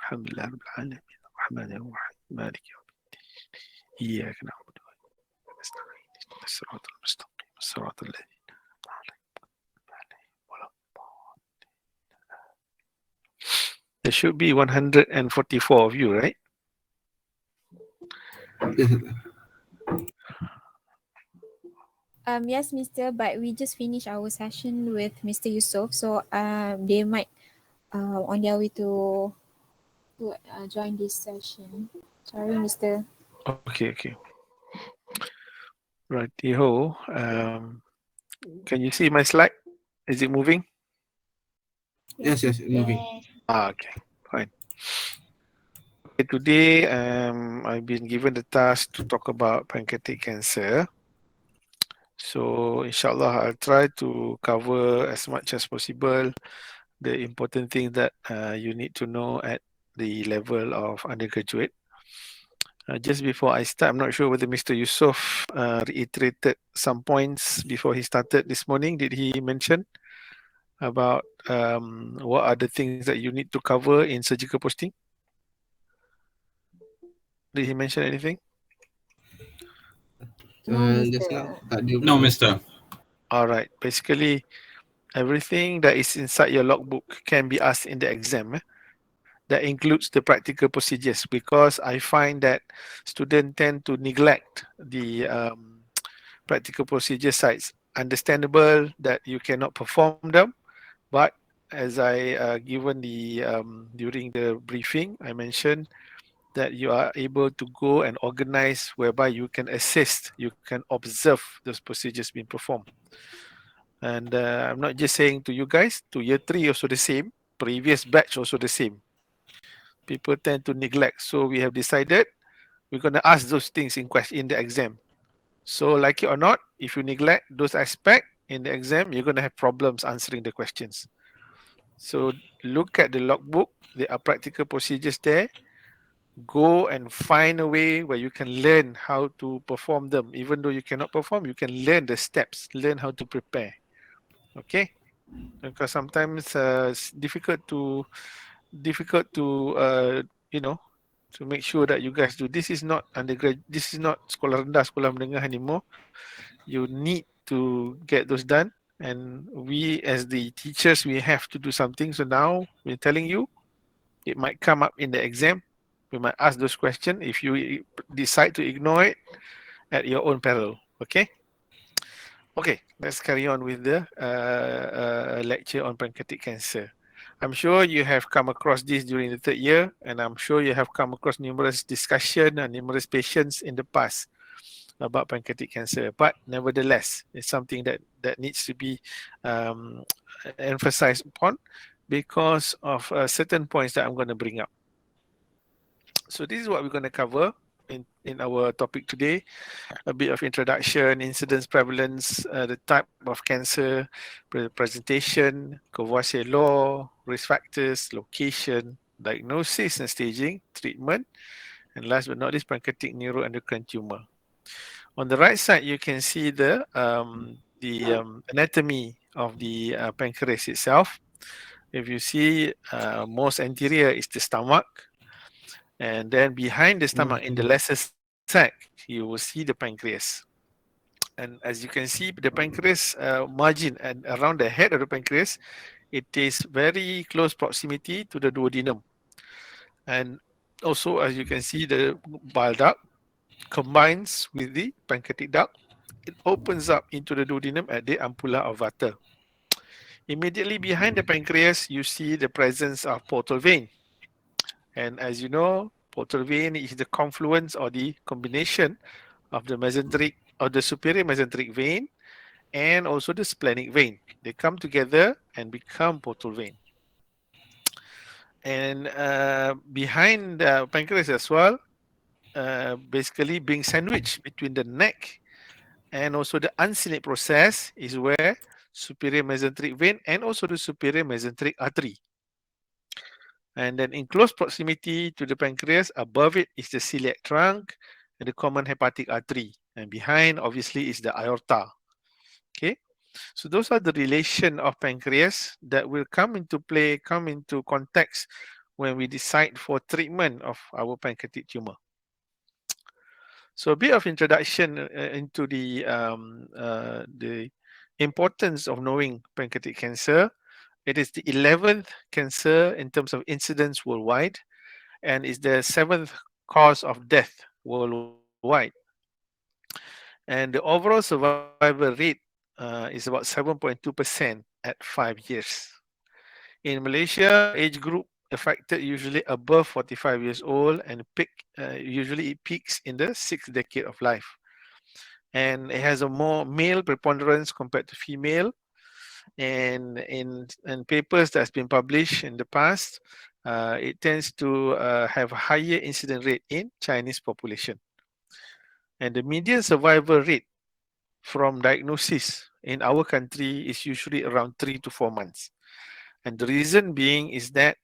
Alhamdulillah Rabbil Alamin. Rahmanir Rahim. Maliki Yawmiddin. Iyyaka na'budu wa iyyaka nasta'in. Ihdinas siratal mustaqim. Siratal ladzina an'amta alaihim waladdallin. There should be 144 of you, right? Yes. Yes, Mr. But we just finished our session with Mr. Yusof, so they might on their way to join this session. Sorry, Mr. Okay. Righty-ho. Can you see my slide? Is it moving? Yes, moving. Okay, fine. Okay, today I've been given the task to talk about pancreatic cancer. So inshallah I'll try to cover as much as possible the important things that you need to know at the level of undergraduate. Just before I start, I'm not sure whether Mr. Yusof reiterated some points before he started this morning. Did he mention about what are the things that you need to cover in surgical posting? Did he mention anything? No, Just Mr. now, tak ada No, pun. mister. Alright, basically everything that is inside your logbook can be asked in the exam. That includes the practical procedures, because I find that students tend to neglect the practical procedure sites. Understandable that you cannot perform them, but as I given the during the briefing, I mentioned that you are able to go and organize whereby you can assist, you can observe those procedures being performed. And I'm not just saying to you guys, to year 3 also the same, previous batch also the same. People tend to neglect. So we have decided we're going to ask those things in the exam. So like it or not, if you neglect those aspects in the exam, you're going to have problems answering the questions. So look at the logbook. There are practical procedures there. Go and find a way where you can learn how to perform them. Even though you cannot perform, you can learn the steps, learn how to prepare. Okay? Because sometimes it's difficult to you know, to make sure that you guys do. This is not undergrad. This is not sekolah rendah, sekolah menengah anymore. You need to get those done, and we as the teachers, we have to do something. So now we're telling you, it might come up in the exam. We might ask those questions. If you decide to ignore it, at your own peril. Okay. Okay, let's carry on with the lecture on pancreatic cancer. I'm sure you have come across this during the 3rd year, and I'm sure you have come across numerous discussion and numerous patients in the past about pancreatic cancer. But nevertheless, it's something that needs to be emphasized upon because of certain points that I'm going to bring up. So this is what we're going to cover in our topic today. A bit of introduction, incidence, prevalence, the type of cancer, presentation, Courvoisier law, risk factors, location, diagnosis and staging, treatment, and last but not least, pancreatic neuroendocrine tumor. On the right side, you can see the anatomy of the pancreas itself. If you see, most anterior is the stomach, and then behind the stomach in the lesser sac, you will see the pancreas. And as you can see, the pancreas margin and around the head of the pancreas, it is very close proximity to the duodenum. And also, as you can see, the bile duct combines with the pancreatic duct. It opens up into the duodenum at the ampulla of Vater. Immediately behind the pancreas, you see the presence of portal vein. And as you know, portal vein is the confluence or the combination of the mesenteric or the superior mesenteric vein and also the splenic vein. They come together and become portal vein. And behind the pancreas as well, basically being sandwiched between the neck and also the unciliate process is where superior mesenteric vein and also the superior mesenteric artery. And then in close proximity to the pancreas, above it is the celiac trunk and the common hepatic artery. And behind, obviously, is the aorta. Okay, so those are the relation of pancreas that will come into play, come into context when we decide for treatment of our pancreatic tumor. So a bit of introduction into the importance of knowing pancreatic cancer. It is the 11th cancer in terms of incidence worldwide, and is the 7th cause of death worldwide. And the overall survival rate is about 7.2% at 5 years. In Malaysia, the age group affected usually above 45 years old, and usually it peaks in the sixth decade of life. And it has a more male preponderance compared to female. And in papers that's been published in the past, it tends to have a higher incident rate in Chinese population. And the median survival rate from diagnosis in our country is usually around 3 to 4 months. And the reason being is that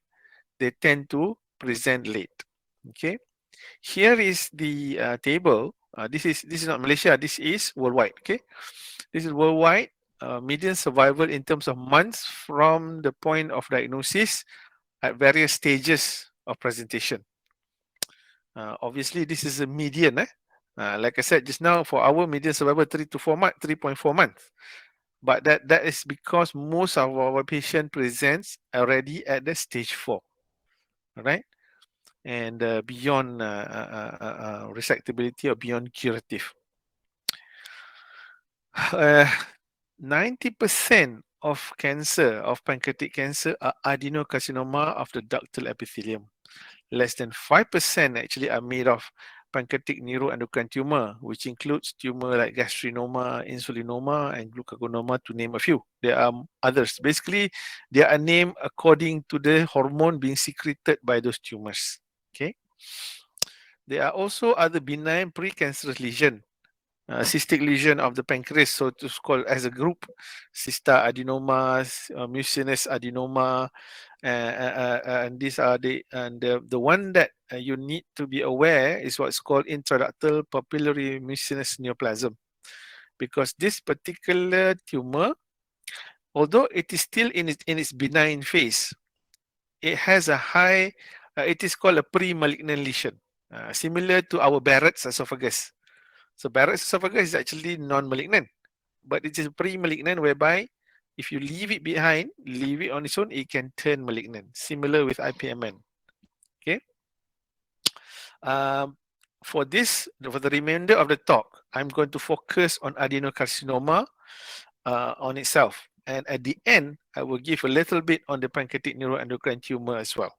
they tend to present late. Okay, here is the table. This is not Malaysia. This is worldwide. Okay, this is worldwide median survival in terms of months from the point of diagnosis at various stages of presentation. Obviously, this is a median. Like I said just now, for our median survival 3.4 months. But that is because most of our patient presents already at the stage 4. All right, and beyond resectability or beyond curative. 90% of cancer, of pancreatic cancer, are adenocarcinoma of the ductal epithelium. Less than 5% actually are made of pancreatic neuroendocrine tumor, which includes tumor like gastrinoma, insulinoma, and glucagonoma, to name a few. There are others. Basically, they are named according to the hormone being secreted by those tumors. Okay. There are also other benign precancerous lesion, cystic lesion of the pancreas, so to call as a group, cysta adenomas, mucinous adenoma, and these are the one that you need to be aware is what's called intraductal papillary mucinous neoplasm, because this particular tumor, although it is still in its benign phase, it has a high, it is called a pre-malignant lesion, similar to our Barrett's esophagus. So Barrett's esophagus is actually non-malignant, but it is pre-malignant, whereby if you leave it behind, leave it on its own, it can turn malignant. Similar with IPMN. Okay. For the remainder of the talk, I'm going to focus on adenocarcinoma on itself, and at the end, I will give a little bit on the pancreatic neuroendocrine tumor as well.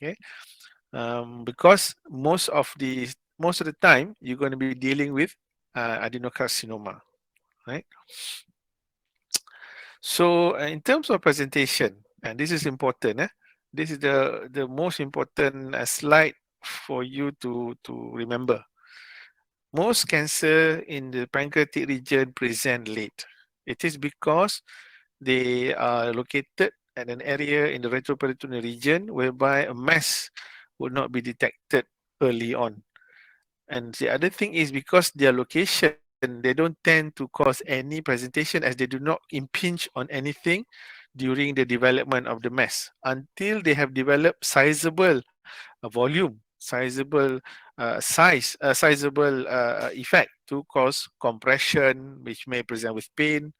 Okay, because most of the time you're going to be dealing with adenocarcinoma, right? So in terms of presentation, and this is important, this is the most important slide for you to remember. Most cancer in the pancreatic region present late. It is because they are located at an area in the retroperitoneal region whereby a mass would not be detected early on. And the other thing is because their location, they don't tend to cause any presentation, as they do not impinge on anything during the development of the mass until they have developed sizable volume, sizable sizable effect to cause compression, which may present with pain,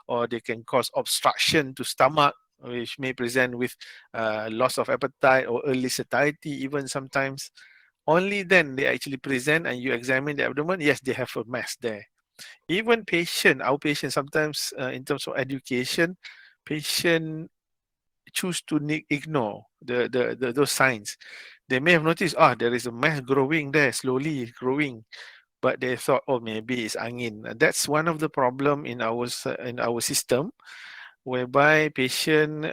or they can cause obstruction to stomach, which may present with loss of appetite or early satiety even sometimes. Only then they actually present and you examine the abdomen, yes, they have a mass there. Even our patient sometimes in terms of education, patient choose to ignore those signs. They may have noticed, there is a mass growing there, slowly growing, but they thought, oh, maybe it's angin. That's one of the problem in our system, whereby patient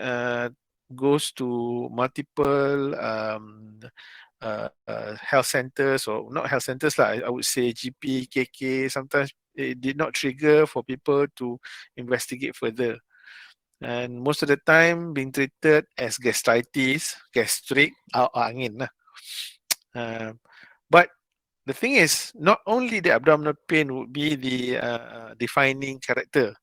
goes to multiple health centers, or not health centers lah, I would say GP, KK. Sometimes it did not trigger for people to investigate further. And most of the time being treated as gastritis, gastric, or angin lah. But the thing is, not only the abdominal pain would be the defining character.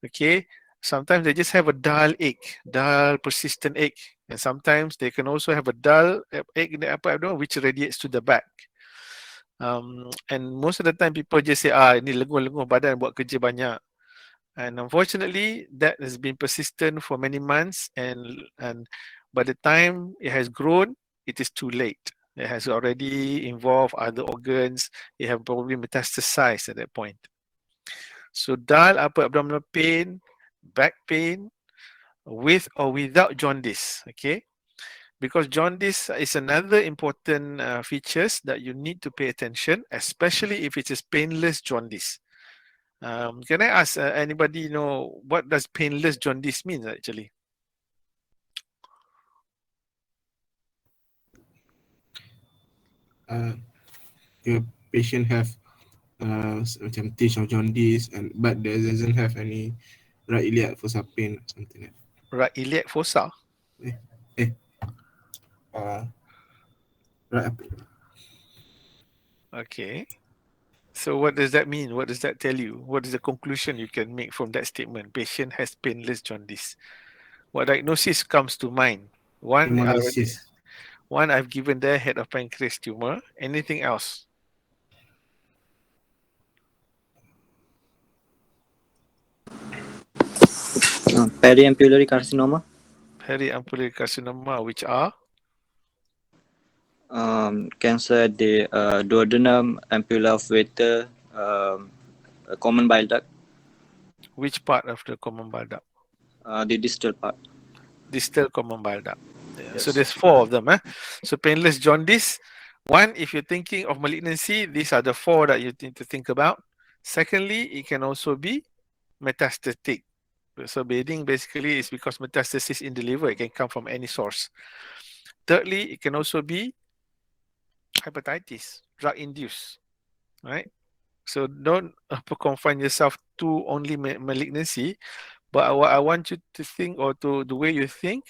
Okay, sometimes they just have a dull ache, dull persistent ache, And sometimes they can also have a dull ache in the upper abdomen which radiates to the back. And most of the time people just say, ini lenguh-lenguh badan buat kerja banyak. And unfortunately, that has been persistent for many months, and by the time it has grown, it is too late. It has already involved other organs. It have probably metastasized at that point. So dull upper abdominal pain, back pain, with or without jaundice, okay? Because jaundice is another important features that you need to pay attention, especially if it is painless jaundice. Can I ask anybody know what does painless jaundice mean actually? Your patient have macam taste of jaundice, but there doesn't have any right iliac fossa pain, something like Right iliac fossa. that. Right. Okay. So what does that mean? What does that tell you? What is the conclusion you can make from that statement? Patient has painless jaundice. What diagnosis comes to mind? One already. Hemolysis. One I've given there, head of pancreas tumor. Anything else? Periampullary carcinoma. Periampullary carcinoma, which are Cancer the duodenum, ampulla of Vater, common bile duct, which part of the common bile duct? the distal part. Distal common bile duct. Yeah. So Yes. there's four of them. So painless jaundice. One, if you're thinking of malignancy, these are the four that you need to think about. Secondly, it can also be metastatic. So bleeding basically is because metastasis in the liver. It can come from any source. Thirdly, it can also be hepatitis, drug induced, right? So don't confine yourself to only malignancy. But what I want you to think, or to the way you think,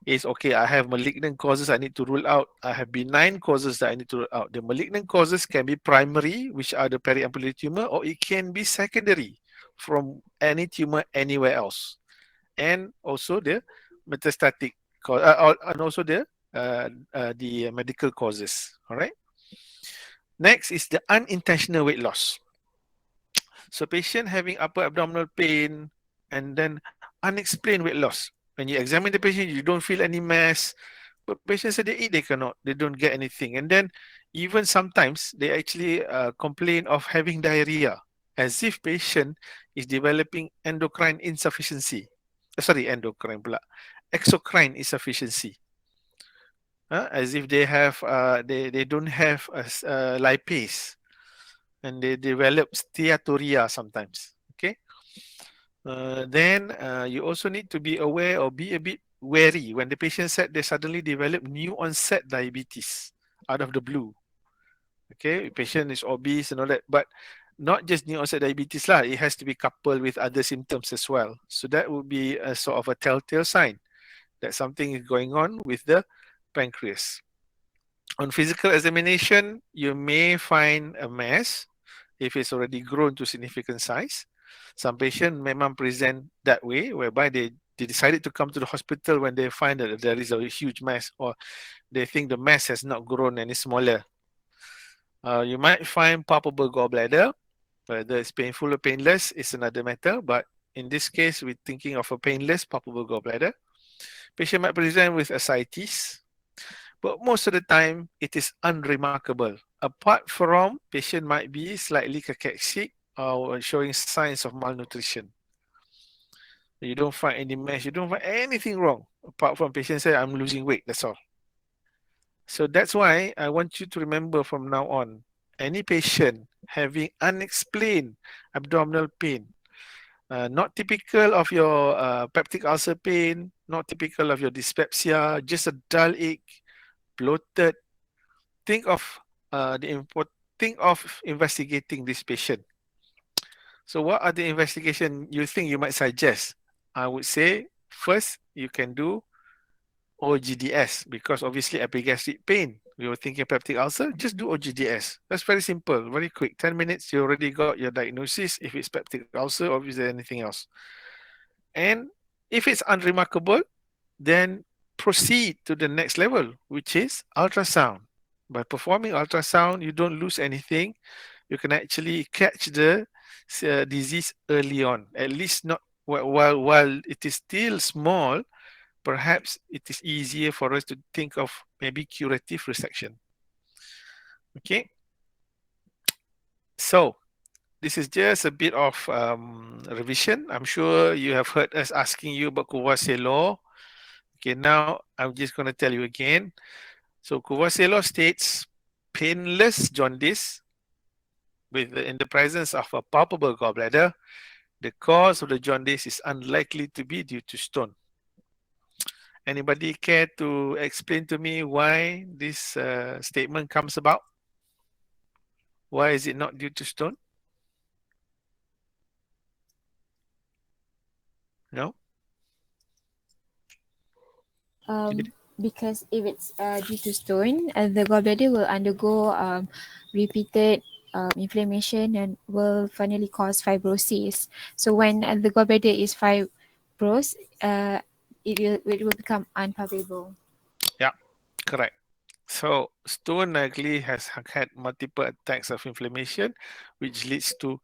is okay, I have malignant causes I need to rule out. I have benign causes that I need to rule out. The malignant causes can be primary, which are the periampullary tumor, or it can be secondary from any tumor anywhere else. And also the metastatic cause, and also the medical causes. All right. Next is the unintentional weight loss. So patient having upper abdominal pain and then unexplained weight loss. When you examine the patient, you don't feel any mass, but patients say they eat, they cannot, they don't get anything. And then even sometimes they actually complain of having diarrhea, as if patient is developing endocrine insufficiency. Endocrine pula. Exocrine insufficiency. As if they have they don't have lipase, and they develop steatoria sometimes. Okay. Then you also need to be aware or be a bit wary when the patient said they suddenly develop new onset diabetes out of the blue. Okay, patient is obese and all that, but not just new onset diabetes lah. It has to be coupled with other symptoms as well. So that would be a sort of a telltale sign that something is going on with the pancreas. On physical examination, you may find a mass if it's already grown to significant size. Some patients memang present that way, whereby they decided to come to the hospital when they find that there is a huge mass, or they think the mass has not grown any smaller. You might find palpable gallbladder. Whether it's painful or painless is another matter, but in this case, we're thinking of a painless palpable gallbladder. Patient might present with ascites, but most of the time it is unremarkable. Apart from patient might be slightly cachexic or showing signs of malnutrition. You don't find any mass, you don't find anything wrong apart from patient say I'm losing weight, that's all. So that's why I want you to remember from now on, any patient having unexplained abdominal pain, not typical of your peptic ulcer pain, not typical of your dyspepsia, just a dull ache, bloated, think of think of investigating this patient. So what are the investigation you think you might suggest? I would say first you can do OGDS, because obviously epigastric pain. We were thinking peptic ulcer, just do OGDS. That's very simple, very quick. 10 minutes, you already got your diagnosis if it's peptic ulcer or is there anything else. And if it's unremarkable, then proceed to the next level, which is ultrasound. By performing ultrasound, you don't lose anything. You can actually catch the disease early on, at least not while it is still small. Perhaps it is easier for us to think of maybe curative resection. Okay, so this is just a bit of revision. I'm sure you have heard us asking you about Courvoisier law. Okay, now I'm just going to tell you again. So Courvoisier law states painless jaundice in the presence of a palpable gallbladder, the cause of the jaundice is unlikely to be due to stone. Anybody care to explain to me why this statement comes about? Why is it not due to stone? No? Because if it's due to stone, the gallbladder will undergo repeated inflammation and will finally cause fibrosis. So when the gallbladder is fibrous, it will become unpalpable. Yeah, correct. So stone likely has had multiple attacks of inflammation, which leads to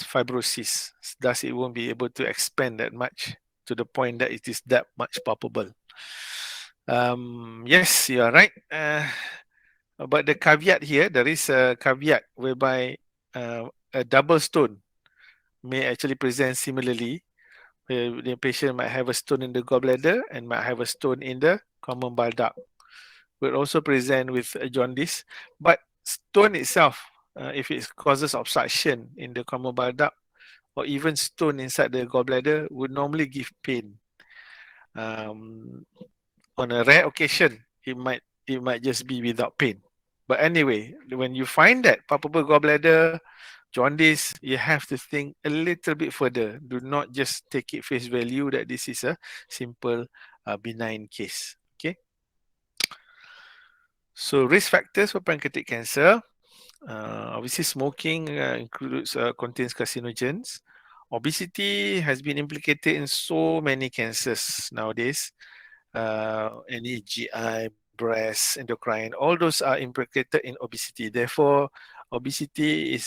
fibrosis. Thus, it won't be able to expand that much to the point that it is that much palpable. Yes, you are right. But the caveat here, there is a caveat whereby a double stone may actually present similarly. The patient might have a stone in the gallbladder and might have a stone in the common bile duct. Will also present with a jaundice, but stone itself, if it causes obstruction in the common bile duct or even stone inside the gallbladder, would normally give pain. On a rare occasion, it might just be without pain. But anyway, when you find that palpable gallbladder, jaundice, you have to think a little bit further. Do not just take it face value that this is a simple benign case. Okay. So risk factors for pancreatic cancer, obviously smoking contains carcinogens. Obesity has been implicated in so many cancers nowadays. Any GI, breast, endocrine, all those are implicated in obesity. Therefore, obesity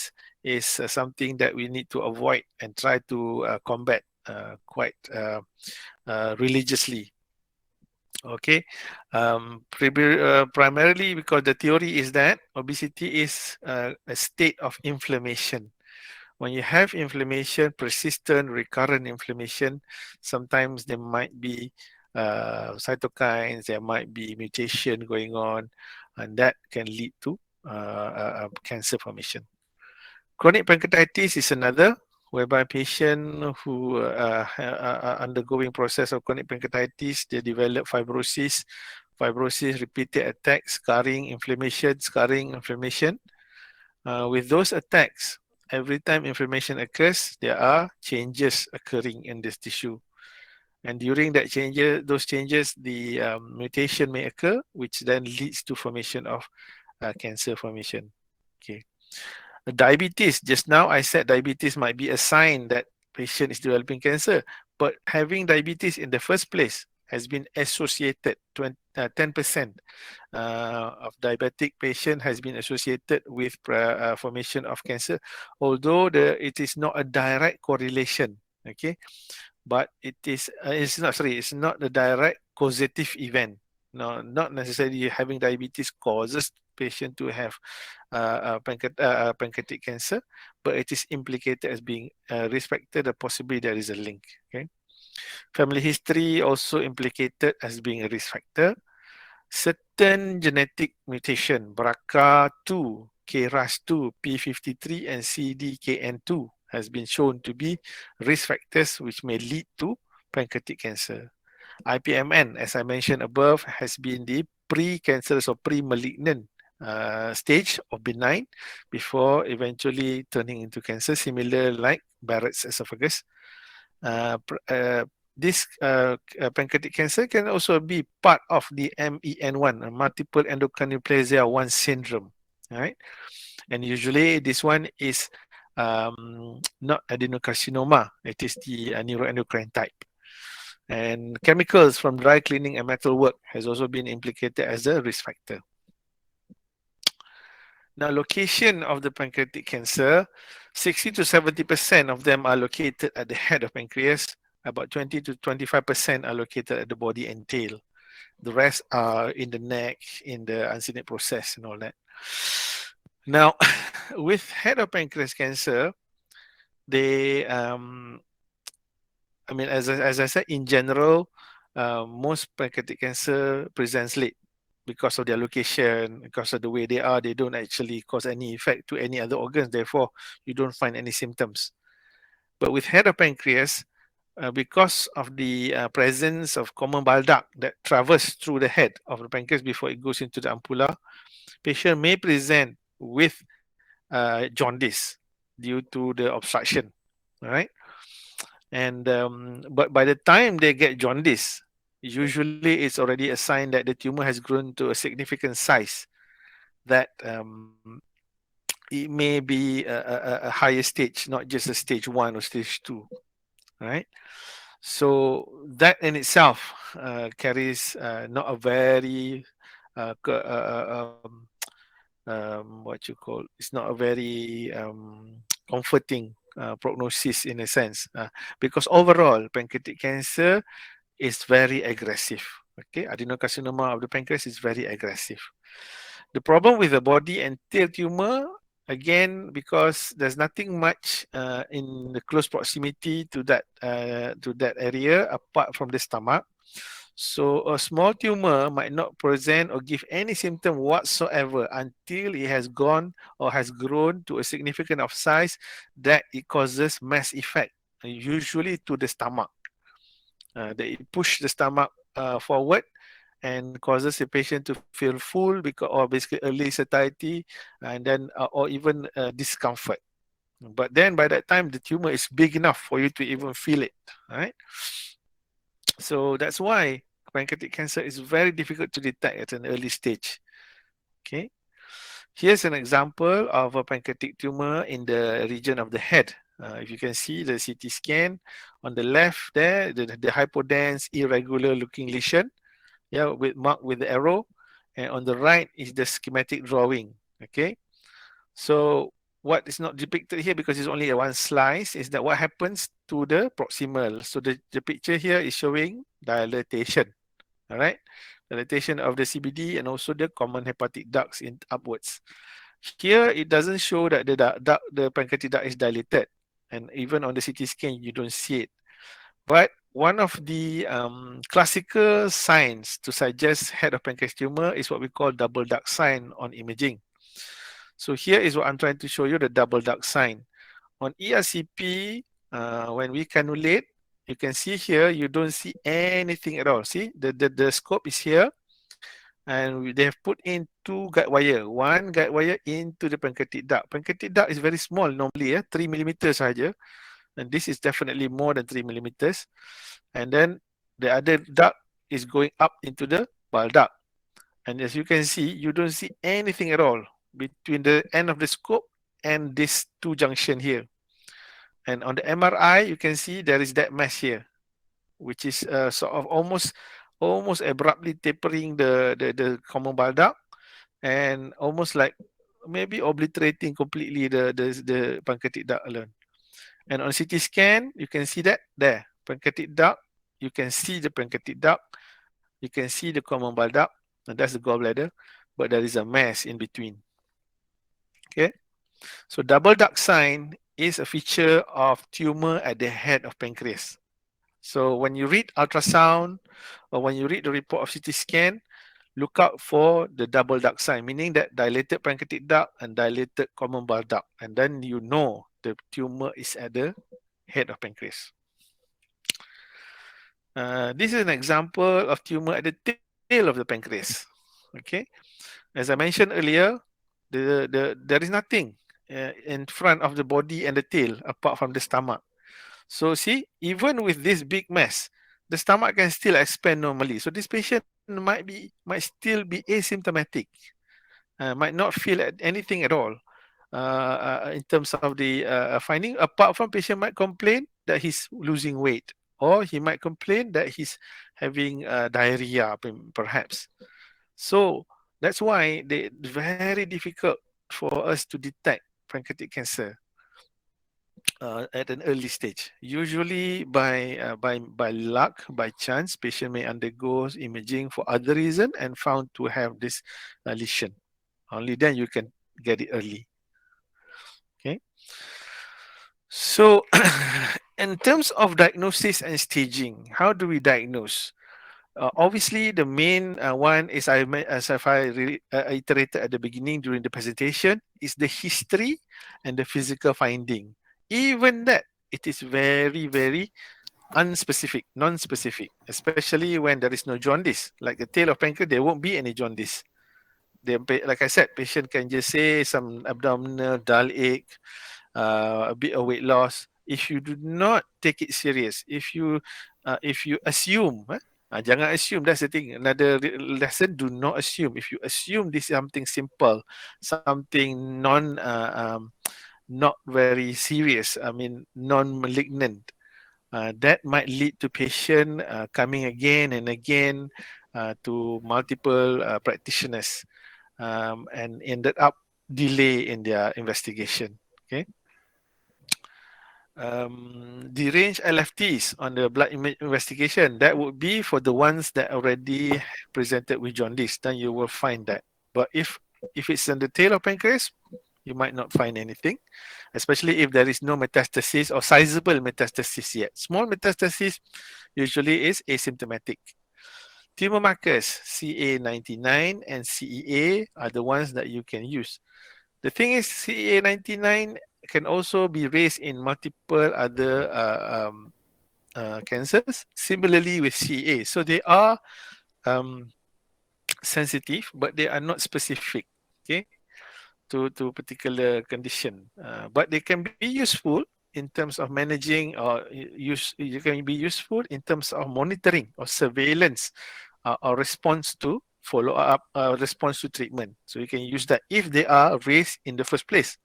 is something that we need to avoid and try to combat quite religiously. Okay, primarily because the theory is that obesity is a state of inflammation. When you have inflammation, persistent, recurrent inflammation, sometimes there might be cytokines, there might be mutation going on, and that can lead to cancer formation. Chronic pancreatitis is another, whereby patient who are undergoing process of chronic pancreatitis, they develop fibrosis, repeated attacks, scarring, inflammation, with those attacks, every time inflammation occurs, there are changes occurring in this tissue. And during those changes, the mutation may occur, which then leads to formation of cancer formation. Okay. Diabetes, just now I said diabetes might be a sign that patient is developing cancer, but having diabetes in the first place has been associated, 10% of diabetic patient has been associated with formation of cancer, although it is not a direct correlation, okay, but it's not a direct causative event. No, not necessarily having diabetes causes patient to have pancreatic cancer, but it is implicated as being risk factor, that possibly there is a link. Okay, family history also implicated as being a risk factor. Certain genetic mutation, BRCA2, KRAS2, P53, and CDKN2 has been shown to be risk factors which may lead to pancreatic cancer. IPMN, as I mentioned above, has been the pre-cancerous or pre-malignant stage of benign before eventually turning into cancer, similar like Barrett's esophagus. This pancreatic cancer can also be part of the MEN1, multiple endocrine neoplasia 1 syndrome, right? And usually this one is not adenocarcinoma, it is the neuroendocrine type. And chemicals from dry cleaning and metal work has also been implicated as a risk factor. Now, location of the pancreatic cancer, 60 to 70% of them are located at the head of pancreas. About 20 to 25% are located at the body and tail. The rest are in the neck, in the uncinate process and all that. Now, with head of pancreas cancer, they, as I said, in general, most pancreatic cancer presents late because of their location, because of the way they are. They don't actually cause any effect to any other organs. Therefore, you don't find any symptoms. But with head of pancreas, because of the presence of common bile duct that travels through the head of the pancreas before it goes into the ampulla, patient may present with jaundice due to the obstruction. All right, and but by the time they get jaundice, usually it's already a sign that the tumor has grown to a significant size that it may be a higher stage, not just a stage 1 or stage 2. Right. So that in itself carries not a very what you call, it's not a very comforting prognosis in a sense, because overall pancreatic cancer is very aggressive. Okay, adenocarcinoma of the pancreas is very aggressive. The problem with the body and tail tumor, again, because there's nothing much in the close proximity to that area apart from the stomach. So a small tumor might not present or give any symptom whatsoever until it has gone or has grown to a significant of size that it causes mass effect, usually to the stomach. That it push the stomach forward and causes the patient to feel full, because, or basically early satiety, and then or even discomfort. But then by that time the tumor is big enough for you to even feel it. Right? So that's why pancreatic cancer is very difficult to detect at an early stage. Okay, here's an example of a pancreatic tumor in the region of the head. If you can see the CT scan on the left there, the hypodense irregular looking lesion, yeah, with marked with the arrow, and on the right is the schematic drawing. Okay, so what is not depicted here, because it's only a one slice, is that what happens to the proximal. So the picture here is showing dilatation. All right, dilatation of the CBD and also the common hepatic ducts in upwards. Here it doesn't show that the pancreatic duct is dilated, and even on the CT scan you don't see it. But one of the classical signs to suggest head of pancreas tumor is what we call double duct sign on imaging. So here is what I'm trying to show you, the double duct sign. On ERCP, when we cannulate, you can see here, you don't see anything at all. See, the scope is here, and they have put in two guide wire, one guide wire into the pancreatic duct. Pancreatic duct is very small normally, 3 millimeters saja, and this is definitely more than 3 millimeters. And then the other duct is going up into the bile duct. And as you can see, you don't see anything at all between the end of the scope and this two junction here. And on the MRI, you can see there is that mesh here, which is sort of almost abruptly tapering the common bile duct, and almost like maybe obliterating completely the pancreatic duct alone. And on CT scan, you can see that there, pancreatic duct, you can see the pancreatic duct, you can see the common bile duct, and that's the gallbladder, but there is a mass in between. Okay, so double duct sign is a feature of tumor at the head of pancreas. So when you read ultrasound or when you read the report of CT scan, look out for the double duct sign, meaning that dilated pancreatic duct and dilated common bile duct, and then you know the tumor is at the head of pancreas. This is an example of tumor at the tail of the pancreas. Okay, as I mentioned earlier, there is nothing in front of the body and the tail apart from the stomach. So see, even with this big mass, the stomach can still expand normally. So this patient might still be asymptomatic, might not feel anything at all in terms of the finding. Apart from patient might complain that he's losing weight. or he might complain that he's having diarrhea, perhaps. So that's why it's very difficult for us to detect pancreatic cancer at an early stage. Usually by luck, by chance, patient may undergo imaging for other reason and found to have this lesion. Only then you can get it early. Okay. So in terms of diagnosis and staging, how do we diagnose? Obviously, the main one is as if I iterated at the beginning during the presentation, is the history and the physical finding. Even that, it is very, very unspecific, non-specific, especially when there is no jaundice. Like the tail of pancreas, there won't be any jaundice. Like I said, patient can just say some abdominal dull ache, a bit of weight loss. If you do not take it serious, if you assume, jangan assume. That's the thing. Another lesson: do not assume. If you assume this is something simple, something not very serious. I mean, non-malignant. That might lead to patient coming again and again to multiple practitioners and ended up delay in their investigation. Okay. Deranged LFTs on the blood image investigation, that would be for the ones that already presented with jaundice, then you will find that. But if it's on the tail of pancreas, you might not find anything, especially if there is no metastasis or sizable metastasis yet. Small metastasis usually is asymptomatic. Tumor markers CA99 and CEA are the ones that you can use. The thing is, CA99 can also be raised in multiple other cancers, similarly with CA. So they are um, sensitive, but they are not specific, okay, to particular condition. But they can be useful in terms of managing, or you can be useful in terms of monitoring or surveillance or response to follow up, response to treatment. So you can use that if they are raised in the first place.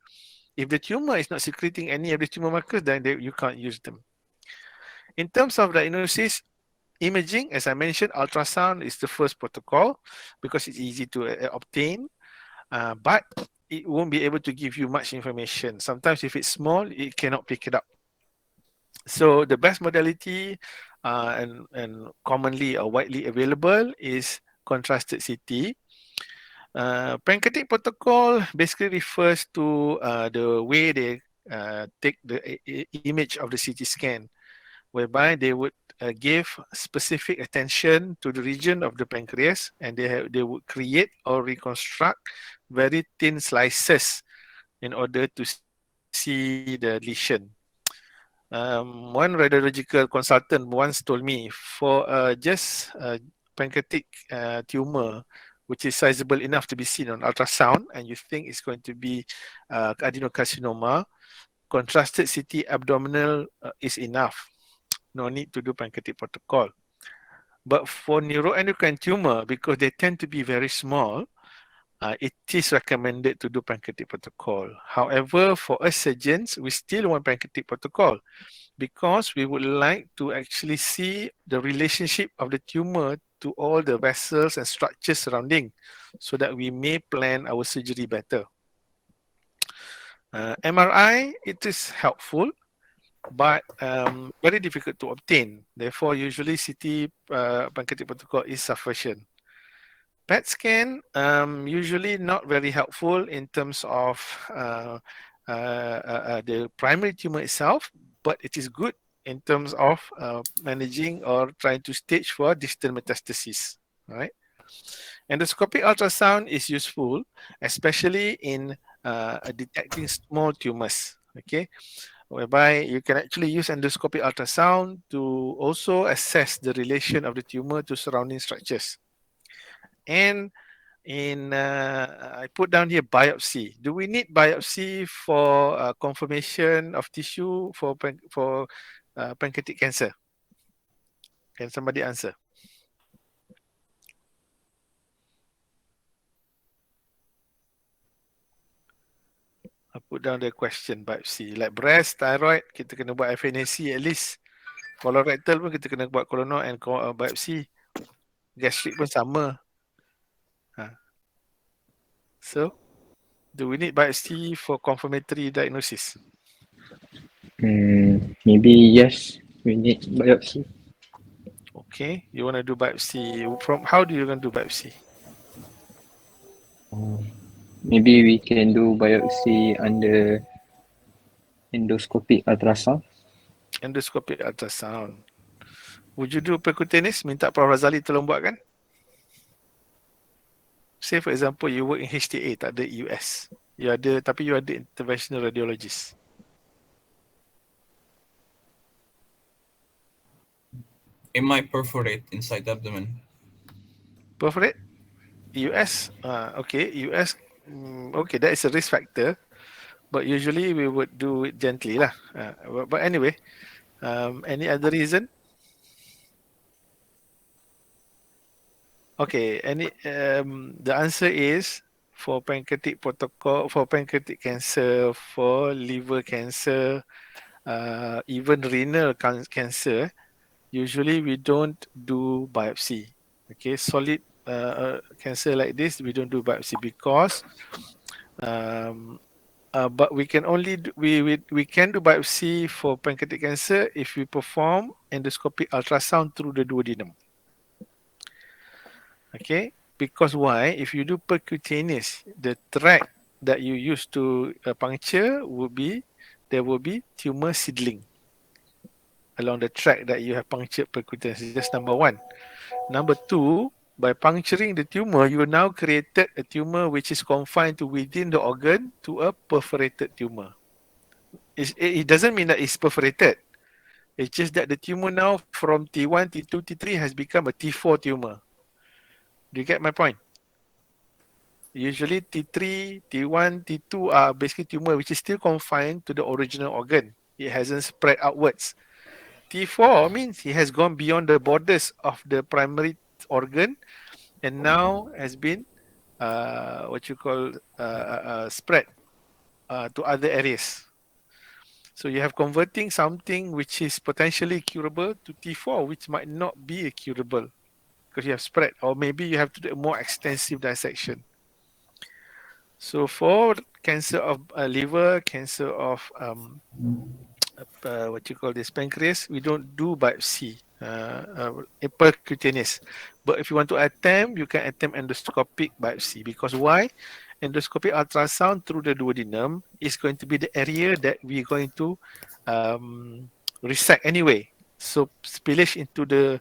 If the tumor is not secreting any of the tumor markers, then you can't use them. In terms of diagnosis, imaging, as I mentioned, ultrasound is the first protocol because it's easy to obtain, but it won't be able to give you much information. Sometimes if it's small, it cannot pick it up. So the best modality and commonly or widely available is contrasted CT. Pancreatic protocol basically refers to the way they take the image of the CT scan, whereby they would give specific attention to the region of the pancreas, and they would create or reconstruct very thin slices in order to see the lesion. One radiological consultant once told me, for just pancreatic tumor, which is sizable enough to be seen on ultrasound, and you think it's going to be adenocarcinoma, contrasted CT abdominal is enough. No need to do pancreatic protocol. But for neuroendocrine tumor, because they tend to be very small, it is recommended to do pancreatic protocol. However, for us surgeons, we still want pancreatic protocol because we would like to actually see the relationship of the tumor to all the vessels and structures surrounding, so that we may plan our surgery better. MRI, it is helpful, but very difficult to obtain. Therefore, usually CT pancreatic protocol is sufficient. PET scan, usually not very helpful in terms of the primary tumor itself, but it is good in terms of managing or trying to stage for distant metastasis. Right? Endoscopic ultrasound is useful, especially in detecting small tumors. Okay, whereby you can actually use endoscopic ultrasound to also assess the relation of the tumor to surrounding structures. And I put down here biopsy. Do we need biopsy for confirmation of tissue for pancreatic cancer? Can somebody answer? I put down the question biopsy. Like breast, thyroid, kita kena buat FNAC at least Colorectal pun kita kena buat colono and biopsy. Gastric pun sama. So, do we need biopsy for confirmatory diagnosis? Maybe yes, we need biopsy. Okay, you want to do biopsy from how do you going to do biopsy? Maybe we can do biopsy under endoscopic ultrasound. Endoscopic ultrasound. Would you do percutaneous? Minta Prof Razali tolong buatkan. Say for example you work in HTA, tak ada US. You ada, tapi you ada interventional radiologist. It might perforate inside the abdomen. Perforate? US? Okay, US. Okay, that is a risk factor. But usually we would do it gently lah. But anyway, any other reason? Okay, the answer is for pancreatic protocol, for pancreatic cancer, for liver cancer, even renal cancer, usually we don't do biopsy. Okay, solid cancer like this, we don't do biopsy because but we can only do, we can do biopsy for pancreatic cancer if we perform endoscopic ultrasound through the duodenum. Okay, because why? If you do percutaneous, the tract that you use to puncture will be, there will be tumor seedling along the tract that you have punctured percutaneous. That's number one. Number two, by puncturing the tumor, you now created a tumor which is confined to within the organ to a perforated tumor. It doesn't mean that it's perforated. It's just that the tumor now from T1, T2, T3 has become a T4 tumor. Do you get my point? Usually T3, T1, T2 are basically tumor which is still confined to the original organ. It hasn't spread outwards. T4 means it has gone beyond the borders of the primary organ and now has been spread to other areas. So you have converting something which is potentially curable to T4, which might not be curable because you have spread, or maybe you have to do a more extensive dissection. So for cancer of liver, cancer of pancreas, we don't do biopsy, percutaneous. But if you want to attempt, you can attempt endoscopic biopsy. Because why? Endoscopic ultrasound through the duodenum is going to be the area that we're going to resect anyway. So spillage into the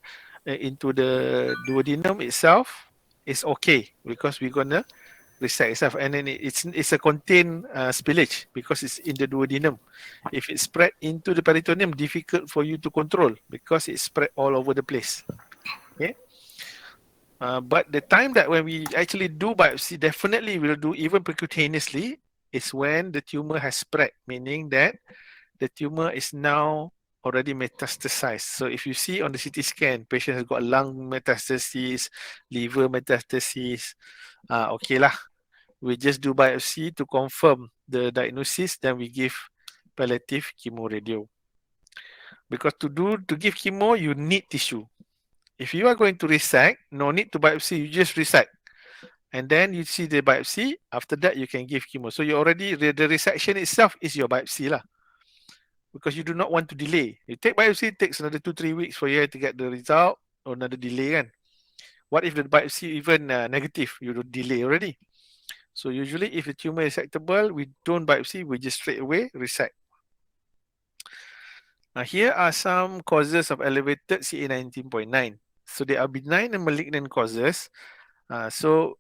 duodenum itself is okay because we're gonna resect itself, and then it's a contained spillage because it's in the duodenum. If it spread into the peritoneum, difficult for you to control because it's spread all over the place. Okay. But the time that when we actually do biopsy, definitely we'll do even percutaneously, is when the tumor has spread, meaning that the tumor is now already metastasized. So if you see on the CT scan, patient has got lung metastasis, liver metastasis, okay lah. We just do biopsy to confirm the diagnosis, then we give palliative chemoradiology. Because to give chemo, you need tissue. If you are going to resect, no need to biopsy, you just resect. And then you see the biopsy, after that you can give chemo. So you already, the resection itself is your biopsy lah. Because you do not want to delay. You take biopsy, it takes another 2-3 weeks for you to get the result, or another delay kan. What if the biopsy even negative? You don't delay already. So usually if the tumor is resectable, we don't biopsy, we just straight away resect. Now here are some causes of elevated CA19.9. So they are benign and malignant causes. So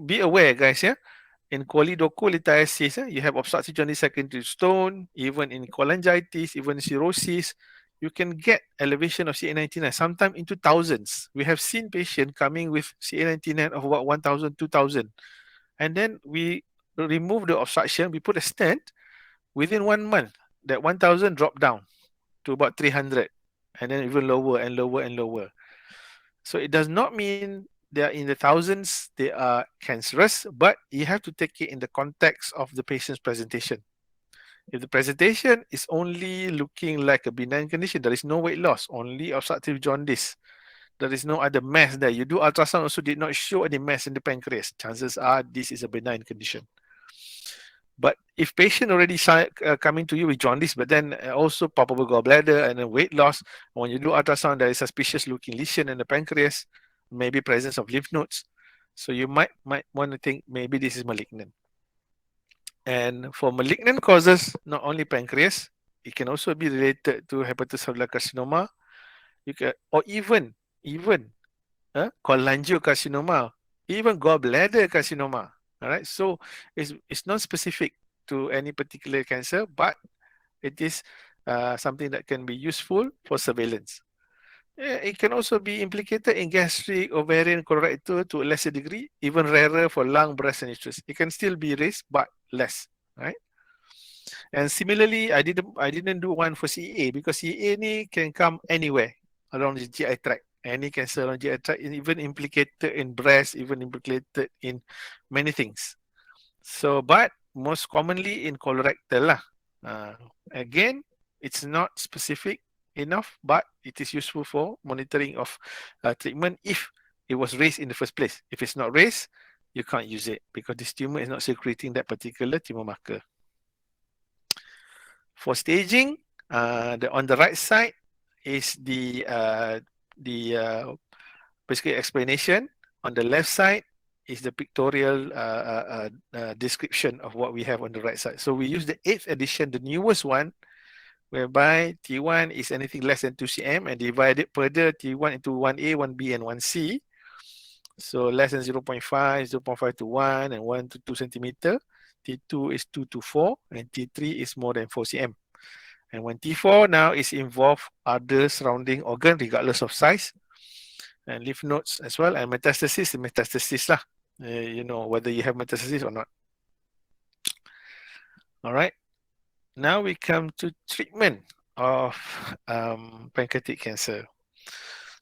be aware guys, yeah. In cholelithiasis, you have obstructive jaundice secondary to stone, even in cholangitis, even cirrhosis, you can get elevation of CA19 sometimes into thousands. We have seen patients coming with CA19 of about 1,000, 2,000. And then we remove the obstruction, we put a stent, within 1 month, that 1,000 dropped down to about 300, and then even lower and lower and lower. So it does not mean they are in the thousands, they are cancerous, but you have to take it in the context of the patient's presentation. If the presentation is only looking like a benign condition, there is no weight loss, only obstructive jaundice, there is no other mass there. You do ultrasound also did not show any mass in the pancreas. Chances are this is a benign condition. But if patient already coming to you with jaundice, but then also palpable gallbladder and a weight loss, when you do ultrasound, there is suspicious looking lesion in the pancreas, maybe presence of lymph nodes. So you might want to think maybe this is malignant. And for malignant causes, not only pancreas, it can also be related to hepatocellular carcinoma, you can, or even cholangiocarcinoma, even gallbladder carcinoma. All right, so it's not specific to any particular cancer, but it is something that can be useful for surveillance. It can also be implicated in gastric, ovarian, colorectal to a lesser degree, even rarer for lung, breast, and uterus. It can still be raised, but less, right? And similarly, I didn't do one for CEA because CEA ni can come anywhere along the GI tract. Any cancer along GI tract, even implicated in breast, even implicated in many things. So, but most commonly in colorectal lah. Again, it's not specific enough, but it is useful for monitoring of treatment if it was raised in the first place. If it's not raised, you can't use it because this tumor is not secreting that particular tumor marker. For staging, on the right side is the basically explanation. On the left side is the pictorial description of what we have on the right side. So we use the 8th edition, the newest one, whereby T1 is anything less than 2 cm and divided further T1 into 1A, 1B, and 1C. So less than 0.5, 0.5 to 1, and 1 to 2 centimeter. T2 is 2 to 4, and T3 is more than 4 cm. And when T4 now is involved other surrounding organ regardless of size, and lymph nodes as well, and metastasis lah. You know whether you have metastasis or not. All right. Now we come to treatment of pancreatic cancer.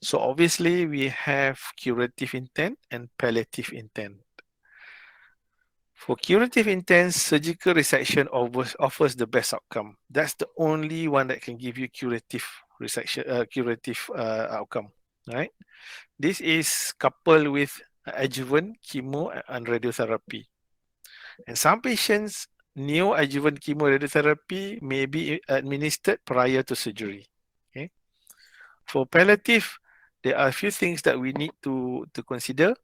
So obviously we have curative intent and palliative intent. For curative intent, surgical resection offers the best outcome. That's the only one that can give you curative resection, outcome. Right? This is coupled with adjuvant chemo and radiotherapy. And some patients, neoadjuvant chemoradiotherapy may be administered prior to surgery. Okay. For palliative, there are a few things that we need to consider.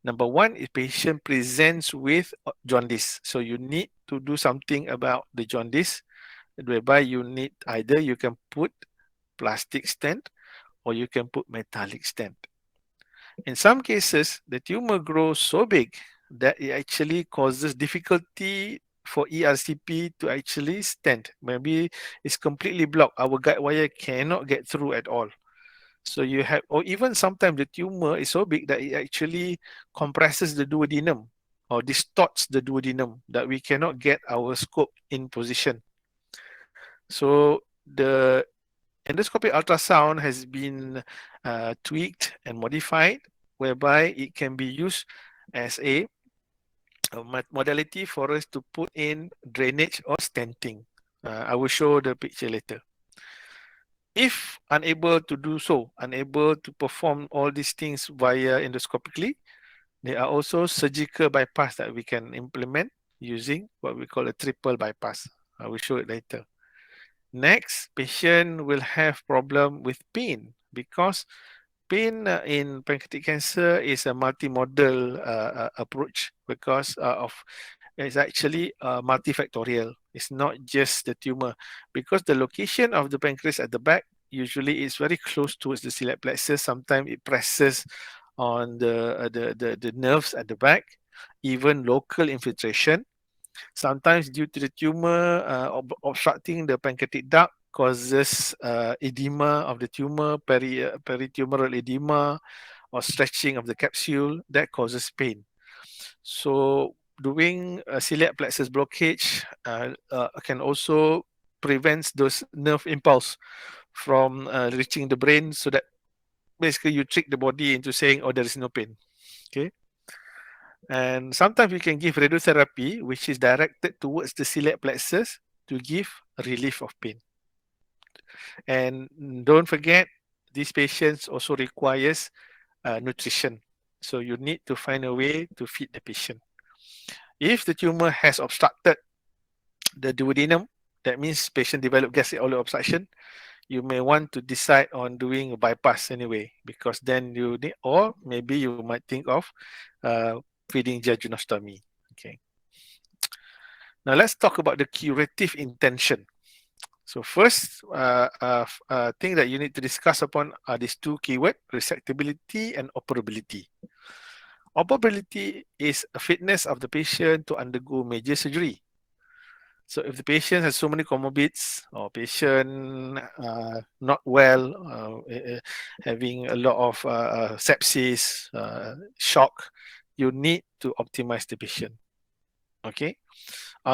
Number one is patient presents with jaundice. So you need to do something about the jaundice, whereby you need either you can put plastic stent or you can put metallic stent. In some cases, the tumor grows so big that it actually causes difficulty for ERCP to actually stent. Maybe it's completely blocked. Our guide wire cannot get through at all. So you have, or even sometimes the tumor is so big that it actually compresses the duodenum or distorts the duodenum that we cannot get our scope in position. So the endoscopic ultrasound has been tweaked and modified, whereby it can be used as a modality for us to put in drainage or stenting. I will show the picture later. If unable to do so, unable to perform all these things via endoscopically, there are also surgical bypass that we can implement using what we call a triple bypass. I will show it later. Next, patient will have problem with pain because pain in pancreatic cancer is a multimodal approach because it's actually multifactorial. It's not just the tumor because the location of the pancreas at the back usually is very close towards the celiac plexus. Sometimes it presses on the nerves at the back, even local infiltration. Sometimes due to the tumor obstructing the pancreatic duct causes edema of the tumor, peritumoral edema, or stretching of the capsule that causes pain. So doing a celiac plexus blockage can also prevent those nerve impulse from reaching the brain, so that basically you trick the body into saying, oh, there is no pain. Okay. And sometimes we can give radiotherapy, which is directed towards the celiac plexus to give relief of pain. And don't forget, these patients also requires nutrition. So you need to find a way to feed the patient. If the tumor has obstructed the duodenum, that means patient develop gastric outlet obstruction, you may want to decide on doing a bypass anyway, because then you need, or maybe you might think of feeding jejunostomy. Okay. Now let's talk about the curative intention. So first thing that you need to discuss upon are these two keywords: resectability and operability. Operability is a fitness of the patient to undergo major surgery. So if the patient has so many comorbids, or patient not well, having a lot of sepsis, shock, you need to optimize the patient. Okay.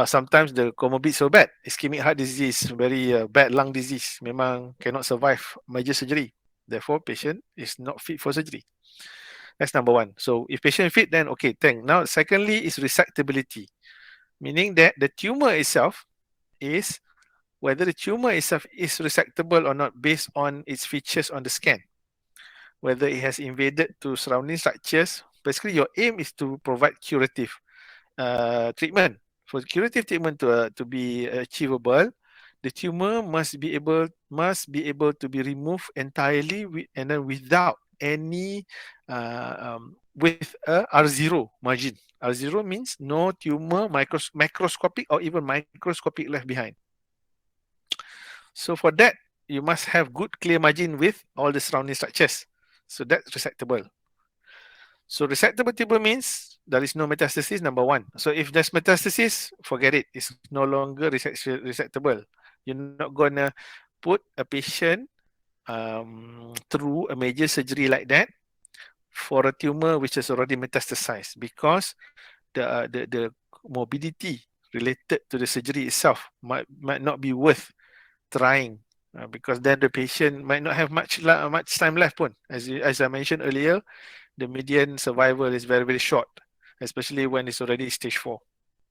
Sometimes the comorbid so bad, ischemic heart disease, very bad lung disease, memang cannot survive major surgery. Therefore, patient is not fit for surgery. That's number one. So if patient fit, then okay, thank. Now, secondly is resectability, meaning that the tumor itself is whether the tumor itself is resectable or not based on its features on the scan, whether it has invaded to surrounding structures. Basically, your aim is to provide curative treatment. For curative treatment to be achievable, the tumor must be able to be removed entirely and then without any with a R0 margin. R0 means no tumor macroscopic or even microscopic left behind. So for that, you must have good clear margin with all the surrounding structures. So that's resectable. So resectable tumor means there is no metastasis, number one. So if there's metastasis, forget it. It's no longer resectable. You're not gonna put a patient through a major surgery like that for a tumor which is already metastasized, because the morbidity related to the surgery itself might not be worth trying, because then the patient might not have much time left pun. As I mentioned earlier, the median survival is very, very short, especially when it's already stage 4.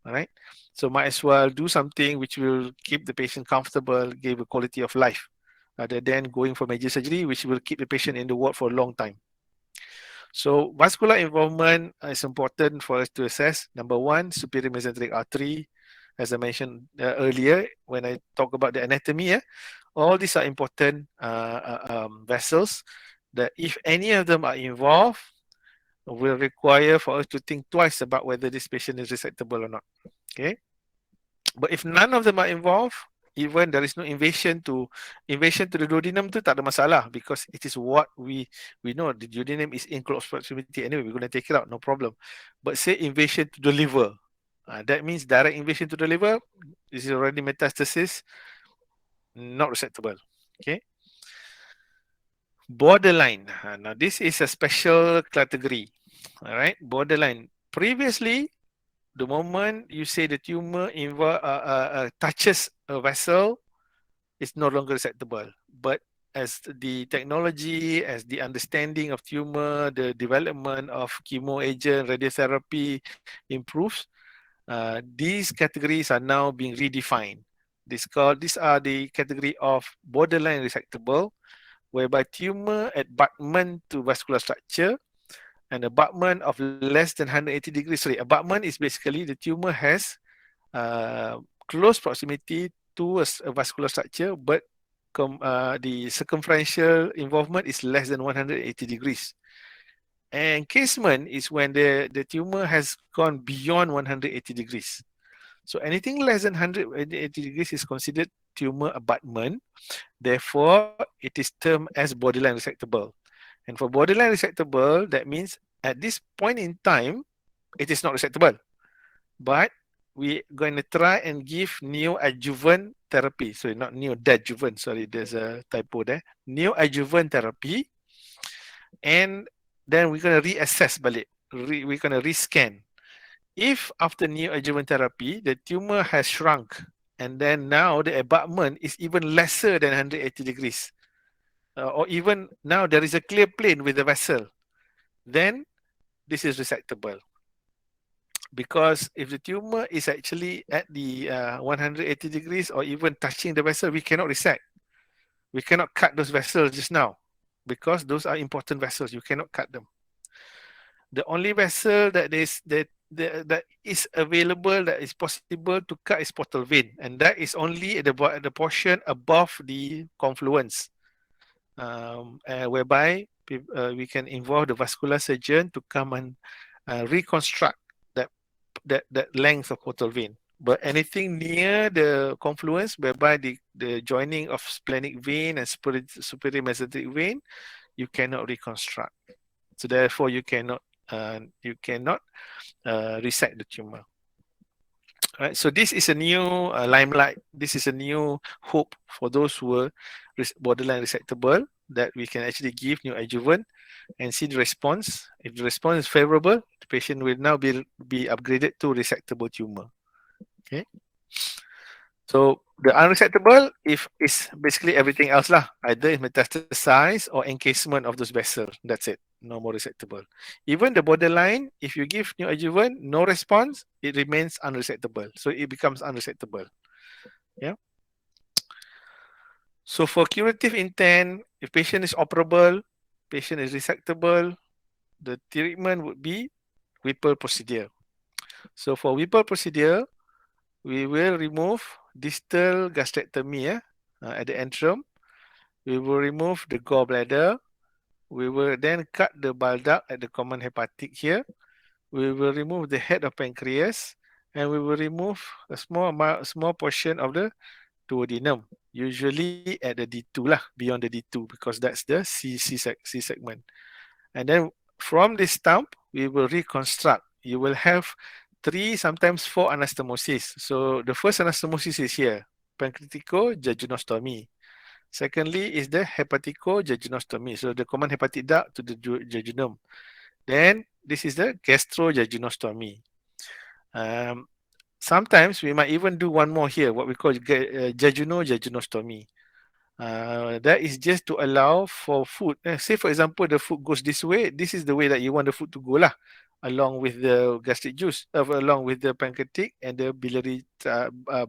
All right. So might as well do something which will keep the patient comfortable, give a quality of life, rather than going for major surgery, which will keep the patient in the ward for a long time. So vascular involvement is important for us to assess. Number one, superior mesenteric artery. As I mentioned earlier, when I talk about the anatomy, all these are important vessels that if any of them are involved, will require for us to think twice about whether this patient is resectable or not. Okay. But if none of them are involved, even there is no invasion to the duodenum tu tak ada masalah, because it is what we know the duodenum is in close proximity anyway, we're going to take it out, no problem. But say invasion to the liver, that means direct invasion to the liver, this is already metastasis, not resectable. Okay. Borderline. Now this is a special category. All right, borderline. Previously, the moment you say the tumor touches a vessel, it's no longer resectable. But as the technology, as the understanding of tumor, the development of chemo agent, radiotherapy improves, these categories are now being redefined. These are the category of borderline resectable, whereby tumor abutment to vascular structure and abutment of less than 180 degrees. Sorry, abutment is basically the tumor has close proximity to a vascular structure, but the circumferential involvement is less than 180 degrees. And encasement is when the tumor has gone beyond 180 degrees. So anything less than 180 degrees is considered tumor abutment. Therefore, it is termed as borderline resectable. And for borderline resectable, that means at this point in time, it is not resectable. But we're going to try and give neoadjuvant therapy. Sorry, not neoadjuvant. Sorry, there's a typo there. Neoadjuvant therapy. And then we're going to reassess balik. We're going to rescan. If after neoadjuvant therapy, the tumor has shrunk, and then now the abutment is even lesser than 180 degrees, or even now there is a clear plane with the vessel, then this is resectable. because if the tumor is actually at the 180 degrees or even touching the vessel, we cannot resect. We cannot cut those vessels just now because those are important vessels. You cannot cut them. The only vessel that is available, that is possible to cut, is portal vein, and that is only at the portion above the confluence, whereby we can involve the vascular surgeon to come and reconstruct that length of portal vein. But anything near the confluence, whereby the joining of splenic vein and superior mesenteric vein, you cannot reconstruct. So therefore, you cannot resect the tumor. Right. So this is a new limelight. This is a new hope for those who are borderline resectable, that we can actually give new adjuvant and see the response. If the response is favorable, the patient will now be upgraded to resectable tumor. Okay. So the unresectable is basically everything else lah. Either it's metastasized or encasement of those vessels. That's it. No more resectable. Even the borderline, if you give new adjuvant, no response, it remains unresectable. So it becomes unresectable. Yeah. So for curative intent, if patient is operable, patient is resectable, the treatment would be Whipple procedure. So for Whipple procedure, we will remove distal gastrectomy at the antrum. We will remove the gallbladder. We will then cut the bile duct at the common hepatic here. We will remove the head of pancreas, and we will remove a small portion of the duodenum, usually at the D2 lah, beyond the D2, because that's the C segment. And then from this stump, we will reconstruct. You will have 3, sometimes 4 anastomosis. So the first anastomosis is here, pancreatico-jejunostomy. Secondly is the hepatico-jejunostomy. So the common hepatic duct to the jejunum. Then this is the gastro-jejunostomy. Sometimes we might even do one more here, what we call jejuno-jejunostomy. That is just to allow for food. Say for example, the food goes this way. This is the way that you want the food to go lah, along with the gastric juice, along with the pancreatic and the biliary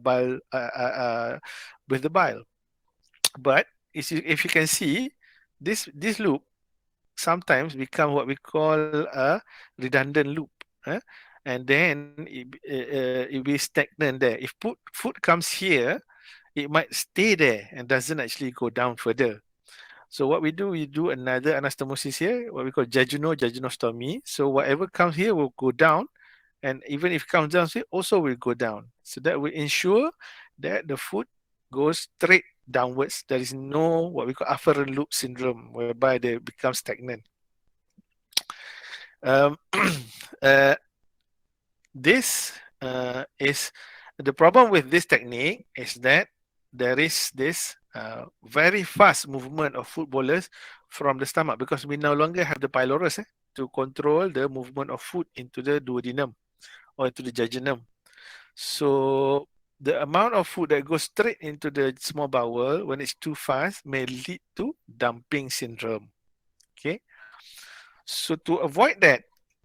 bile, with the bile. But if you can see, this loop sometimes become what we call a redundant loop, and then it will be stagnant there. If food comes here, it might stay there and doesn't actually go down further. So what we do another anastomosis here, what we call jejunostomy. So whatever comes here will go down, and even if it comes down here, also will go down. So that will ensure that the food goes straight downwards. There is no what we call afferent loop syndrome, whereby they become stagnant. This is the problem with this technique, is that there is this very fast movement of food bolus from the stomach, because we no longer have the pylorus to control the movement of food into the duodenum or into the jejunum. So the amount of food that goes straight into the small bowel, when it's too fast, may lead to dumping syndrome. Okay. So to avoid that,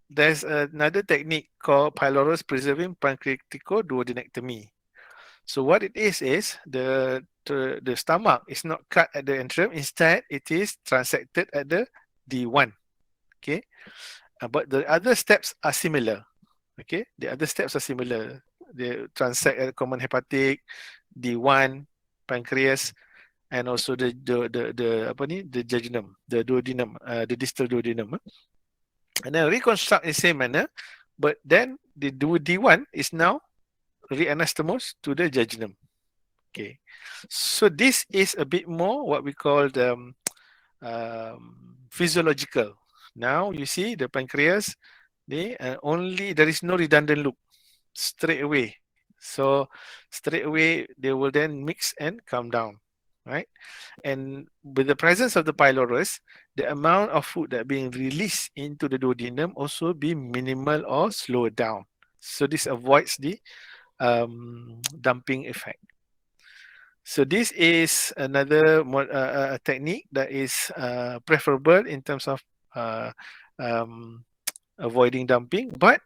there's another technique called Pylorus preserving pancreatico-duodenectomy. So what it is the stomach is not cut at the antrum. Instead, it is transected at the D1. Okay, but the other steps are similar. Okay, the other steps are similar. They transect at the common hepatic, D1, pancreas, and also the jejunum, the duodenum, the distal duodenum. And then reconstruct in the same manner, but then the D1 is now reanastomosed to the jejunum. Okay, so this is a bit more what we call the physiological. Now you see the pancreas, there is no redundant loop straight away. So straight away they will then mix and come down, right? And with the presence of the pylorus, the amount of food that being released into the duodenum also be minimal or slowed down. So this avoids the dumping effect. So this is another technique that is preferable in terms of avoiding dumping, but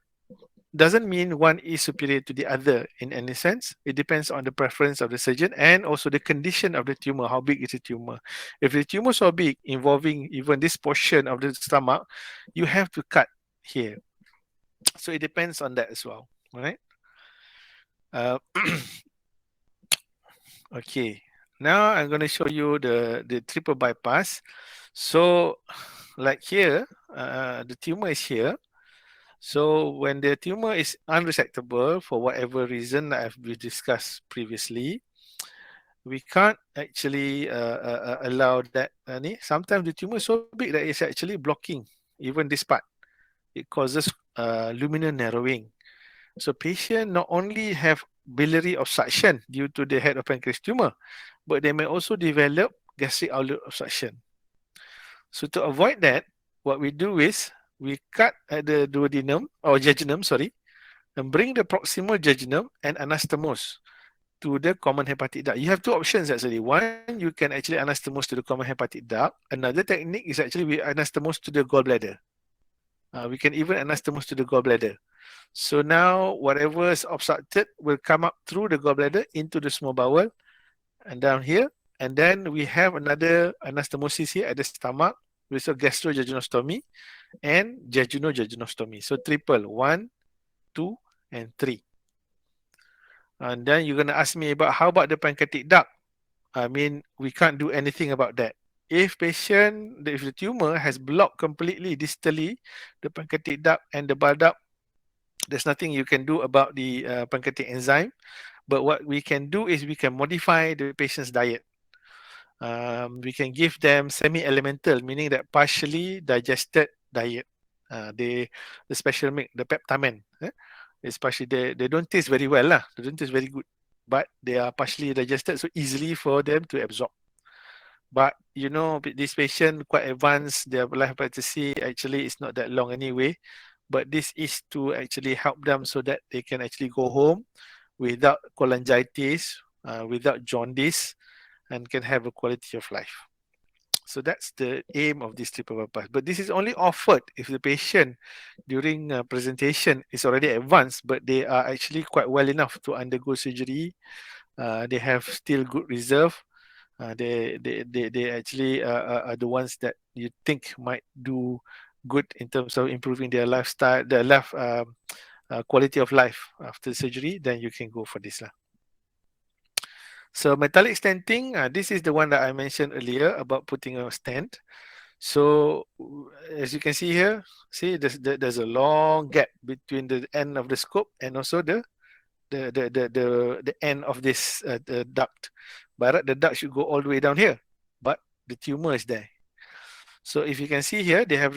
doesn't mean one is superior to the other in any sense. It depends on the preference of the surgeon and also the condition of the tumor. How big is the tumor? If the tumor is so big, involving even this portion of the stomach, you have to cut here. So it depends on that as well. All right. Uh, okay. Now I'm going to show you the triple bypass. So, like here, the tumor is here. So when the tumor is unresectable for whatever reason that we discussed previously, we can't actually allow that. Sometimes the tumor is so big that it's actually blocking even this part. It causes luminal narrowing. So patient not only have biliary obstruction due to the head of pancreas tumor, but they may also develop gastric outlet obstruction. So to avoid that, what we do is we cut at the duodenum or jejunum, sorry, and bring the proximal jejunum and anastomose to the common hepatic duct. You have two options actually. One, you can actually anastomose to the common hepatic duct. Another technique is actually we anastomose to the gallbladder. We can even anastomose to the gallbladder. So now whatever is obstructed will come up through the gallbladder into the small bowel and down here. And then we have another anastomosis here at the stomach with a gastrojejunostomy and jejunojejunostomy. So triple, 1, 2, and 3. And then you're going to ask me about how about the pancreatic duct? I mean, we can't do anything about that. If the tumor has blocked completely distally, the pancreatic duct and the bile duct, there's nothing you can do about the pancreatic enzyme. But what we can do is we can modify the patient's diet. We can give them semi-elemental, meaning that partially digested diet. The special milk, the peptamen, especially they don't taste very well lah. They don't taste very good, but they are partially digested, so easily for them to absorb. But you know, this patient quite advanced, their life expectancy actually is not that long anyway. But this is to actually help them so that they can actually go home without cholangitis, without jaundice, and can have a quality of life. So that's the aim of this triple bypass. But this is only offered if the patient during presentation is already advanced, but they are actually quite well enough to undergo surgery. They have still good reserve. They actually are the ones that you think might do good in terms of improving their lifestyle, their life quality of life after surgery. Then you can go for this lah. So metallic stenting, this is the one that I mentioned earlier about putting a stent. So as you can see here, see there's a long gap between the end of the scope and also the end of this the duct. By right, the duct should go all the way down here, but the tumor is there. So if you can see here, they have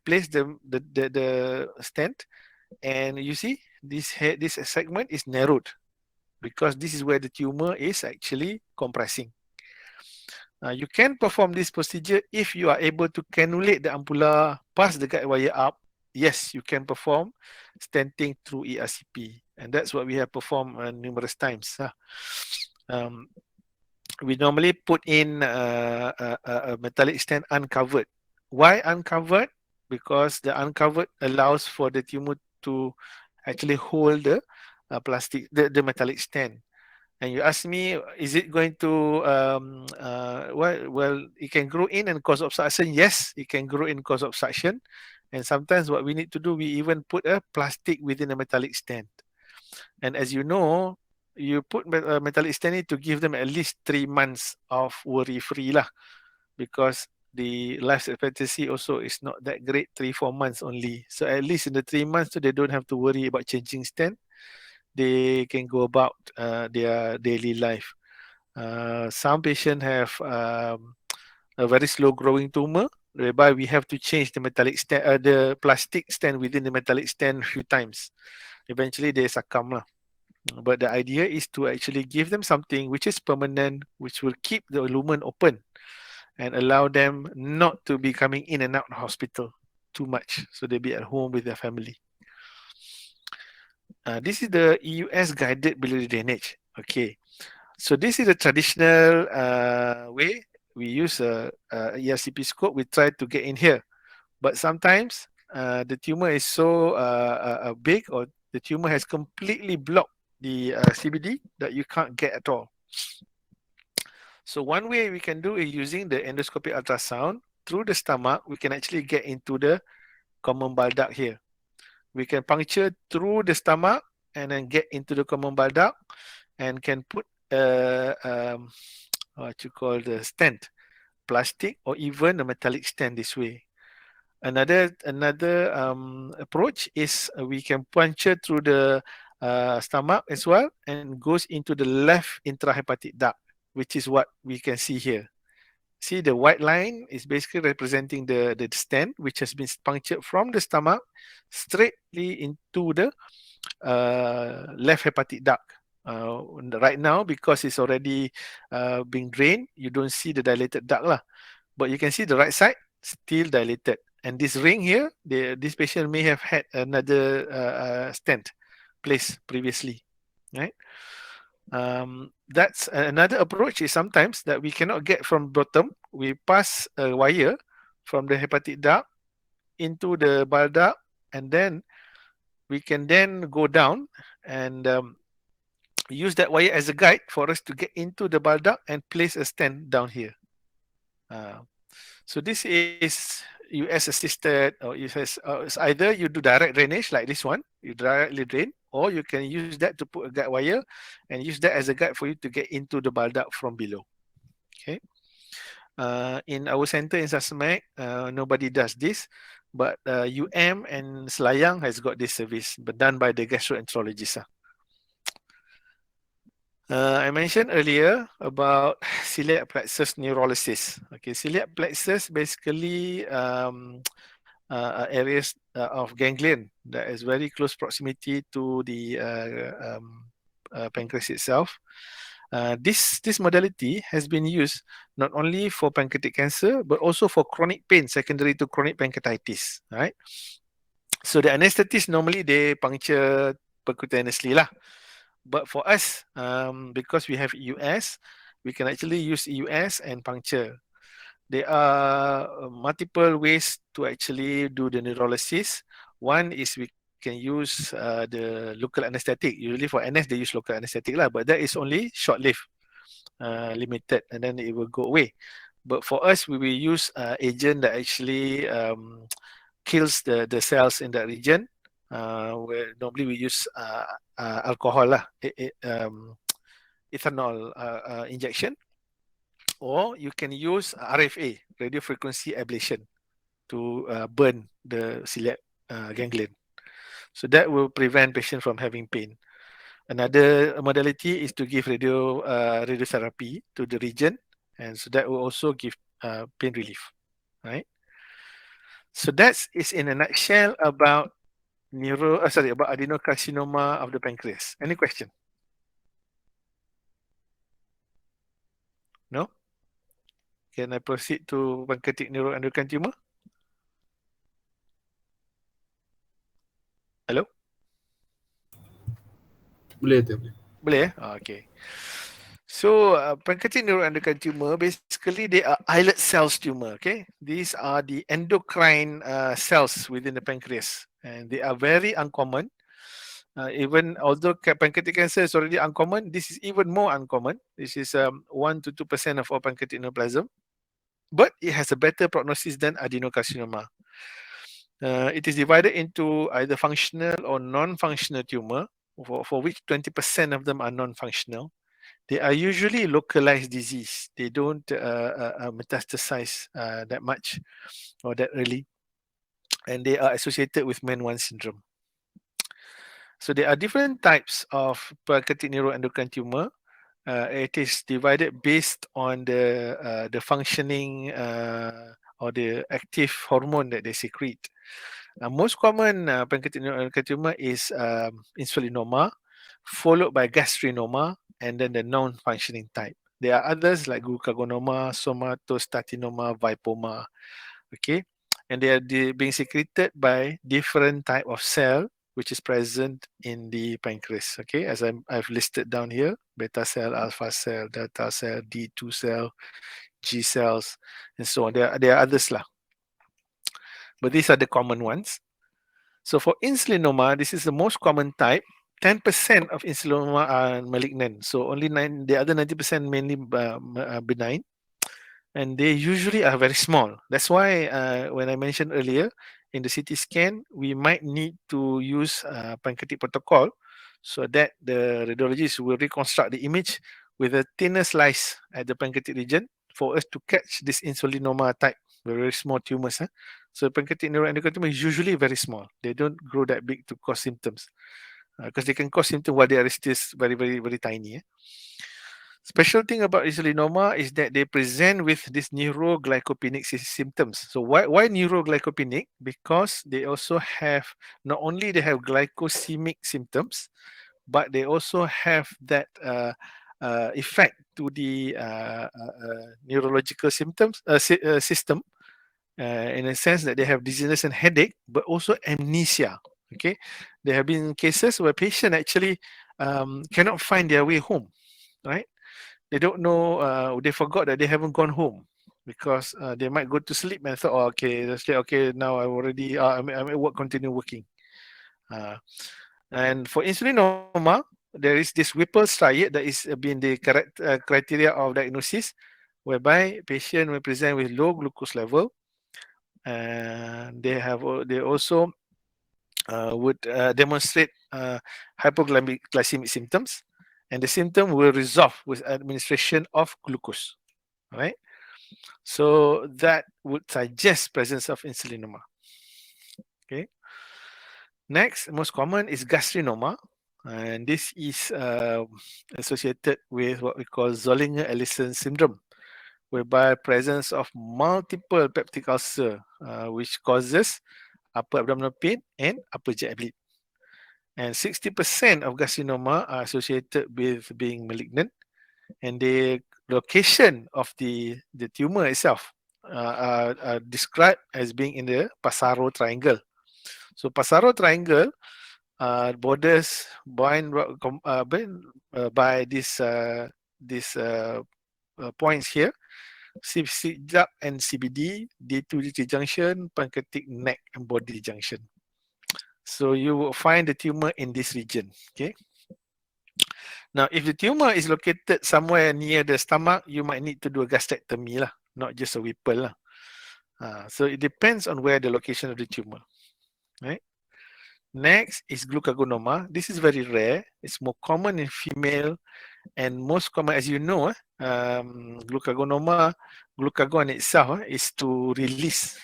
placed the stent, and you see this segment is narrowed because this is where the tumor is actually compressing. You can perform this procedure if you are able to cannulate the ampulla past the guide wire up. Yes, you can perform stenting through ERCP, and that's what we have performed numerous times. We normally put in a metallic stent uncovered. Why uncovered? Because the uncovered allows for the tumor to actually hold the the metallic stent. And you ask me, is it going to well, it can grow in and cause obstruction. Yes, it can grow in, cause obstruction. And sometimes what we need to do, we even put a plastic within a metallic stent. And as you know, you put a metallic stent to give them at least 3 months of worry-free lah, because the life expectancy also is not that great, 3-4 months only. So at least in the 3 months, so they don't have to worry about changing stent. They can go about their daily life. Some patients have a very slow growing tumor, whereby we have to change the metallic stent, the plastic stent within the metallic stent a few times. Eventually they succumb lah. But the idea is to actually give them something which is permanent, which will keep the lumen open and allow them not to be coming in and out of hospital too much, so they be at home with their family. This is the EUS guided biliary drainage. Okay, so this is the traditional way. We use a ERCP scope. We try to get in here, but sometimes the tumor is so big, or the tumor has completely blocked the CBD that you can't get at all. So one way we can do is using the endoscopic ultrasound through the stomach. We can actually get into the common bile duct here. We can puncture through the stomach and then get into the common bile duct and can put what you call the stent, plastic or even a metallic stent this way. Another approach is we can puncture through the stomach as well and goes into the left intrahepatic duct, which is what we can see here. See, the white line is basically representing the stent, which has been punctured from the stomach straightly into the left hepatic duct. Right now, because it's already being drained, you don't see the dilated duct lah. But you can see the right side still dilated. And this ring here, this patient may have had another stent placed previously, right? That's another approach is sometimes that we cannot get from bottom. We pass a wire from the hepatic duct into the bile duct, and then we can then go down and use that wire as a guide for us to get into the bile duct and place a stent down here. So this is US assisted, or it's either you do direct drainage like this one, you directly drain, or you can use that to put a guide wire and use that as a guide for you to get into the bile duct from below. Okay. In our center in Sasemek, nobody does this, but UM and Selayang has got this service, but done by the gastroenterologist. I mentioned earlier about celiac plexus neurolysis. Okay, celiac plexus basically areas of ganglion that is very close proximity to the pancreas itself. This modality has been used not only for pancreatic cancer but also for chronic pain secondary to chronic pancreatitis. Right. So the anesthetist normally they puncture percutaneously lah. But for us, because we have EUS, we can actually use EUS and puncture. There are multiple ways to actually do the neurolysis. One is we can use the local anesthetic. Usually for NS, they use local anesthetic lah, but that is only short-lived, limited, and then it will go away. But for us, we will use agent that actually kills the cells in that region. Where normally we use alcohol lah, ethanol injection, or you can use RFA, radio frequency ablation, to burn the celiac ganglion. So that will prevent patient from having pain. Another modality is to give radiotherapy to the region, and so that will also give pain relief, right? So that is in a nutshell about about adenocarcinoma of the pancreas. Any question? No? Can I proceed to pancreatic neuroendocrine tumor? Hello? Boleh. Boleh? Okay. So pancreatic neuroendocrine tumor, basically they are islet cells tumor. Okay, these are the endocrine cells within the pancreas, and they are very uncommon. Even although pancreatic cancer is already uncommon, this is even more uncommon. This is 1 to 2% of all pancreatic neoplasm, but it has a better prognosis than adenocarcinoma. It is divided into either functional or non-functional tumor, for which 20% of them are non-functional. They are usually localized disease. They don't metastasize that much or that early, and they are associated with MEN1 syndrome. So there are different types of pancreatic neuroendocrine tumor. It is divided based on the functioning or the active hormone that they secrete. Most common pancreatic neuroendocrine tumor is Insulinoma, followed by Gastrinoma, and then the non-functioning type. There are others like Glucagonoma, Somatostatinoma, Vipoma. Okay, and they are being secreted by different type of cell which is present in the pancreas. Okay, as I've listed down here: beta cell, alpha cell, delta cell, D2 cell, G cells, and so on. There are others lah, but these are the common ones. So for insulinoma, this is the most common type. 10% of insulinoma are malignant. So only the other 90% mainly benign. And they usually are very small. That's why when I mentioned earlier, in the CT scan, we might need to use pancreatic protocol so that the radiologist will reconstruct the image with a thinner slice at the pancreatic region for us to catch this insulinoma type, very small tumors. So pancreatic neuroendocrine tumor is usually very small. They don't grow that big to cause symptoms because they can cause symptoms while they are still very, very, very tiny. Special thing about insulinoma is that they present with this neuroglycopenic symptoms. So why neuroglycopenic? Because they also have, not only they have glycosemic symptoms, but they also have that effect to the neurological symptoms system, in a sense that they have dizziness and headache, but also amnesia. Okay, there have been cases where patient actually cannot find their way home, right? They don't know, they forgot that they haven't gone home because they might go to sleep and thought, oh, okay, that's okay, now I already, I'm at work, continue working. And for insulinoma, there is this Whipple's triad that is being the criteria of diagnosis, whereby patient will present with low glucose level, and they also would demonstrate hypoglycemic symptoms, and the symptom will resolve with administration of glucose. All right, so that would suggest presence of insulinoma. Okay. Next, most common is gastrinoma, and this is associated with what we call Zollinger-Ellison syndrome, whereby presence of multiple peptic ulcer, which causes upper abdominal pain and upper GI bleed. And 60% of carcinoma are associated with being malignant, and the location of the tumor itself are described as being in the Passaro triangle. So Passaro triangle borders by these points here, CJAP and CBD, D2 D3 junction, pancreatic neck and body junction. So you will find the tumor in this region. Okay. Now, if the tumor is located somewhere near the stomach, you might need to do a gastrectomy lah, not just a Whipple lah. So it depends on where the location of the tumor. Right. Next is glucagonoma. This is very rare. It's more common in female, and most common, as you know, glucagonoma, glucagon itself is to release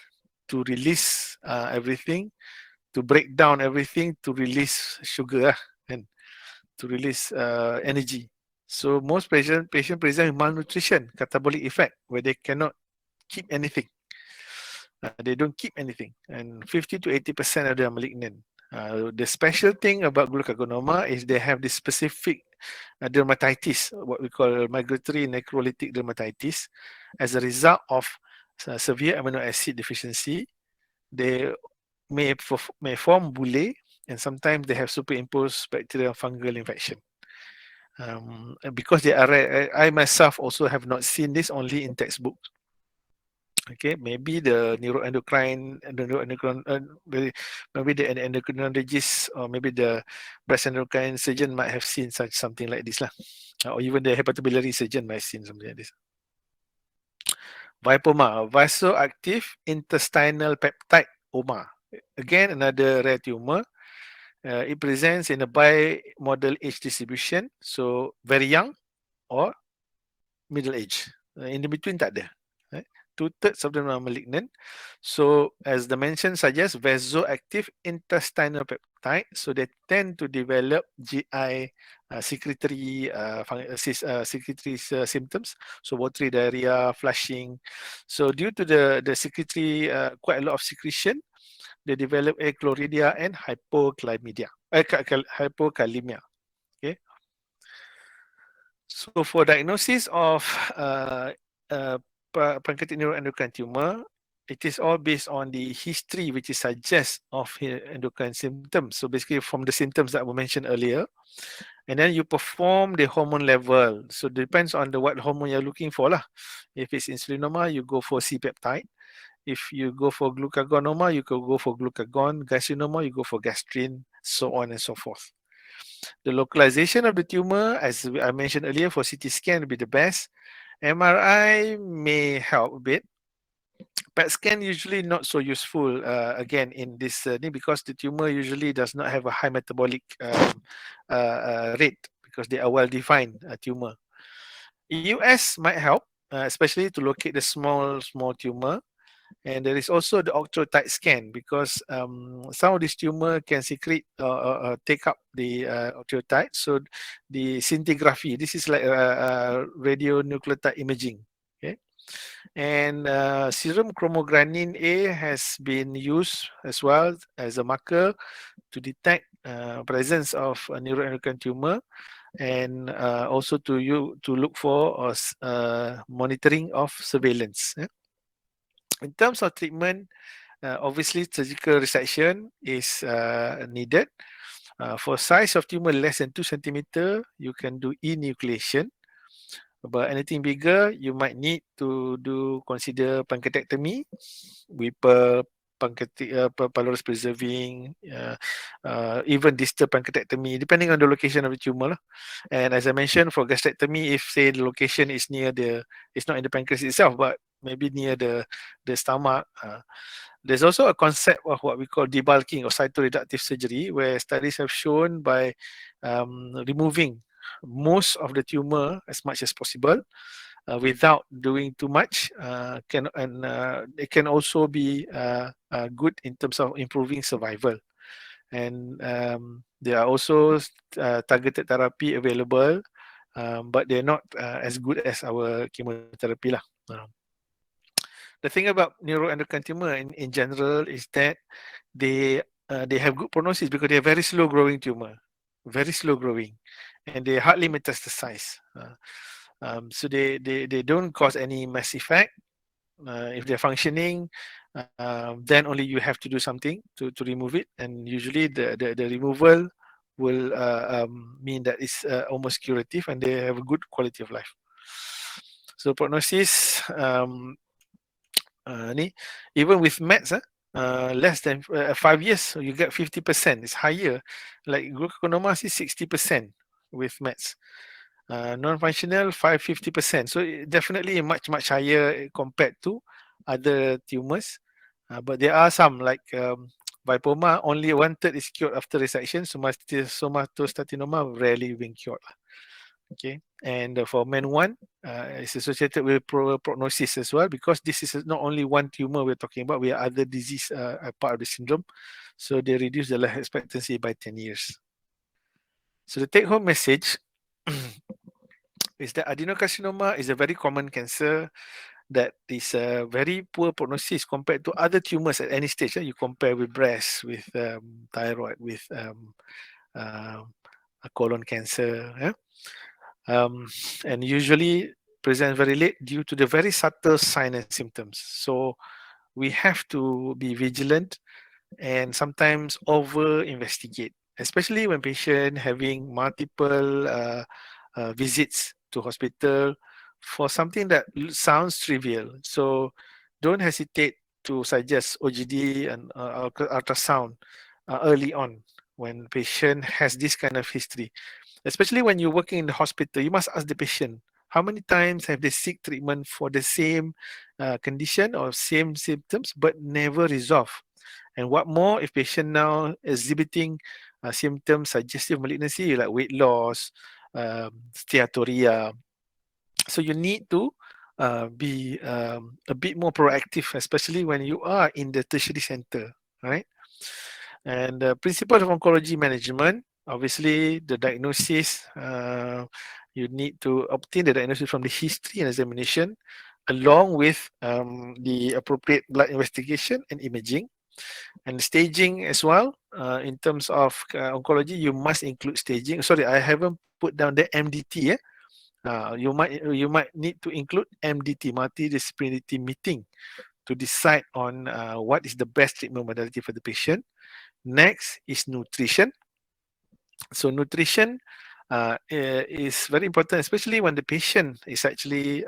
everything, to break down everything, to release sugar and to release energy. So most patient present with malnutrition, catabolic effect, where they cannot keep anything. They don't keep anything, and 50 to 80% of them are malignant. The special thing about glucagonoma is they have this specific dermatitis, what we call migratory necrolytic dermatitis, as a result of severe amino acid deficiency. They may form bullae, and sometimes they have superimposed bacterial fungal infection. Because they are rare, I myself also have not seen this, only in textbooks. Okay, maybe the neuroendocrine, maybe the endocrinologist, or maybe the breast endocrine surgeon might have seen something like this lah, or even the hepatobiliary surgeon might have seen something like this. Vipoma, vasoactive intestinal peptide oma. Again, another rare tumor. It presents in a bimodal age distribution, so very young or middle age. In the between tak ada. Right? 2/3 of them are malignant. So as the mention suggests, vasoactive intestinal peptide, so they tend to develop GI secretory symptoms, so watery diarrhea, flushing. So due to the secretory, quite a lot of secretion, they develop achlorhydria and hypokalemia. Okay. So for diagnosis of pancreatic neuroendocrine tumor, it is all based on the history which is suggests of endocrine symptoms. So basically from the symptoms that were mentioned earlier, and then you perform the hormone level. So it depends on what hormone you're looking for lah. If it's insulinoma, you go for C-peptide. If you go for glucagonoma, you could go for glucagon. Gastrinoma, you go for gastrin, so on and so forth. The localization of the tumor, as I mentioned earlier, for CT scan will be the best. MRI may help a bit. PET scan usually not so useful again in this because the tumor usually does not have a high metabolic rate because they are well defined tumor. US might help, especially to locate the small tumor. And there is also the octreotide scan because some of this tumor can secrete take up the octreotide. So the scintigraphy, this is like radionucleotide imaging. Okay, and serum chromogranin A has been used as well as a marker to detect presence of a neuroendocrine tumor, and also to look for monitoring of surveillance. In terms of treatment, obviously surgical resection is needed. For size of tumor less than 2 centimeter, you can do enucleation. But anything bigger, you might need to consider pancreatectomy with pylorus preserving, even distal pancreatectomy, depending on the location of the tumor. And as I mentioned, for gastrectomy, if say the location is near it's not in the pancreas itself, but maybe near the stomach. There's also a concept of what we call debulking or cytoreductive surgery, where studies have shown by removing most of the tumor as much as possible without doing too much it can also be good in terms of improving survival. And there are also targeted therapy available, but they're not as good as our chemotherapy lah. The thing about neuroendocrine tumor in general is that they have good prognosis because they are very slow growing tumor, very slow growing, and they hardly metastasize. So they don't cause any mass effect. If they're functioning, then only you have to do something to remove it, and usually the removal will mean that it's almost curative and they have a good quality of life. So prognosis, even with meds, less than 5 years, you get 50%. It's higher. Like glucagonoma is 60% with meds. Non-functional 50%. So definitely much higher compared to other tumors. But there are some like lipoma, only 1/3 is cured after resection. Somatostatinoma rarely being cured. Okay, and for MEN1, it's associated with poor prognosis as well because this is not only one tumor we're talking about, we have other disease part of the syndrome. So they reduce the life expectancy by 10 years. So the take-home message is that adenocarcinoma is a very common cancer that is a very poor prognosis compared to other tumors at any stage. You compare with breast, with thyroid, with colon cancer. And usually present very late due to the very subtle signs and symptoms. So we have to be vigilant and sometimes over investigate, especially when patient having multiple visits to hospital for something that sounds trivial. So don't hesitate to suggest OGD and ultrasound early on when patient has this kind of history. Especially when you're working in the hospital, you must ask the patient, how many times have they seek treatment for the same condition or same symptoms but never resolve? And what more if patient now exhibiting symptoms suggestive malignancy like weight loss, steatorrhea. So you need to be a bit more proactive, especially when you are in the tertiary center, right? And the principle of oncology management, obviously the diagnosis, you need to obtain the diagnosis from the history and examination, along with the appropriate blood investigation and imaging. And staging as well. In terms of oncology, you must include staging. Sorry, I haven't put down the MDT. You might need to include MDT, multidisciplinary meeting, to decide on what is the best treatment modality for the patient. Next is nutrition. So nutrition is very important, especially when the patient is actually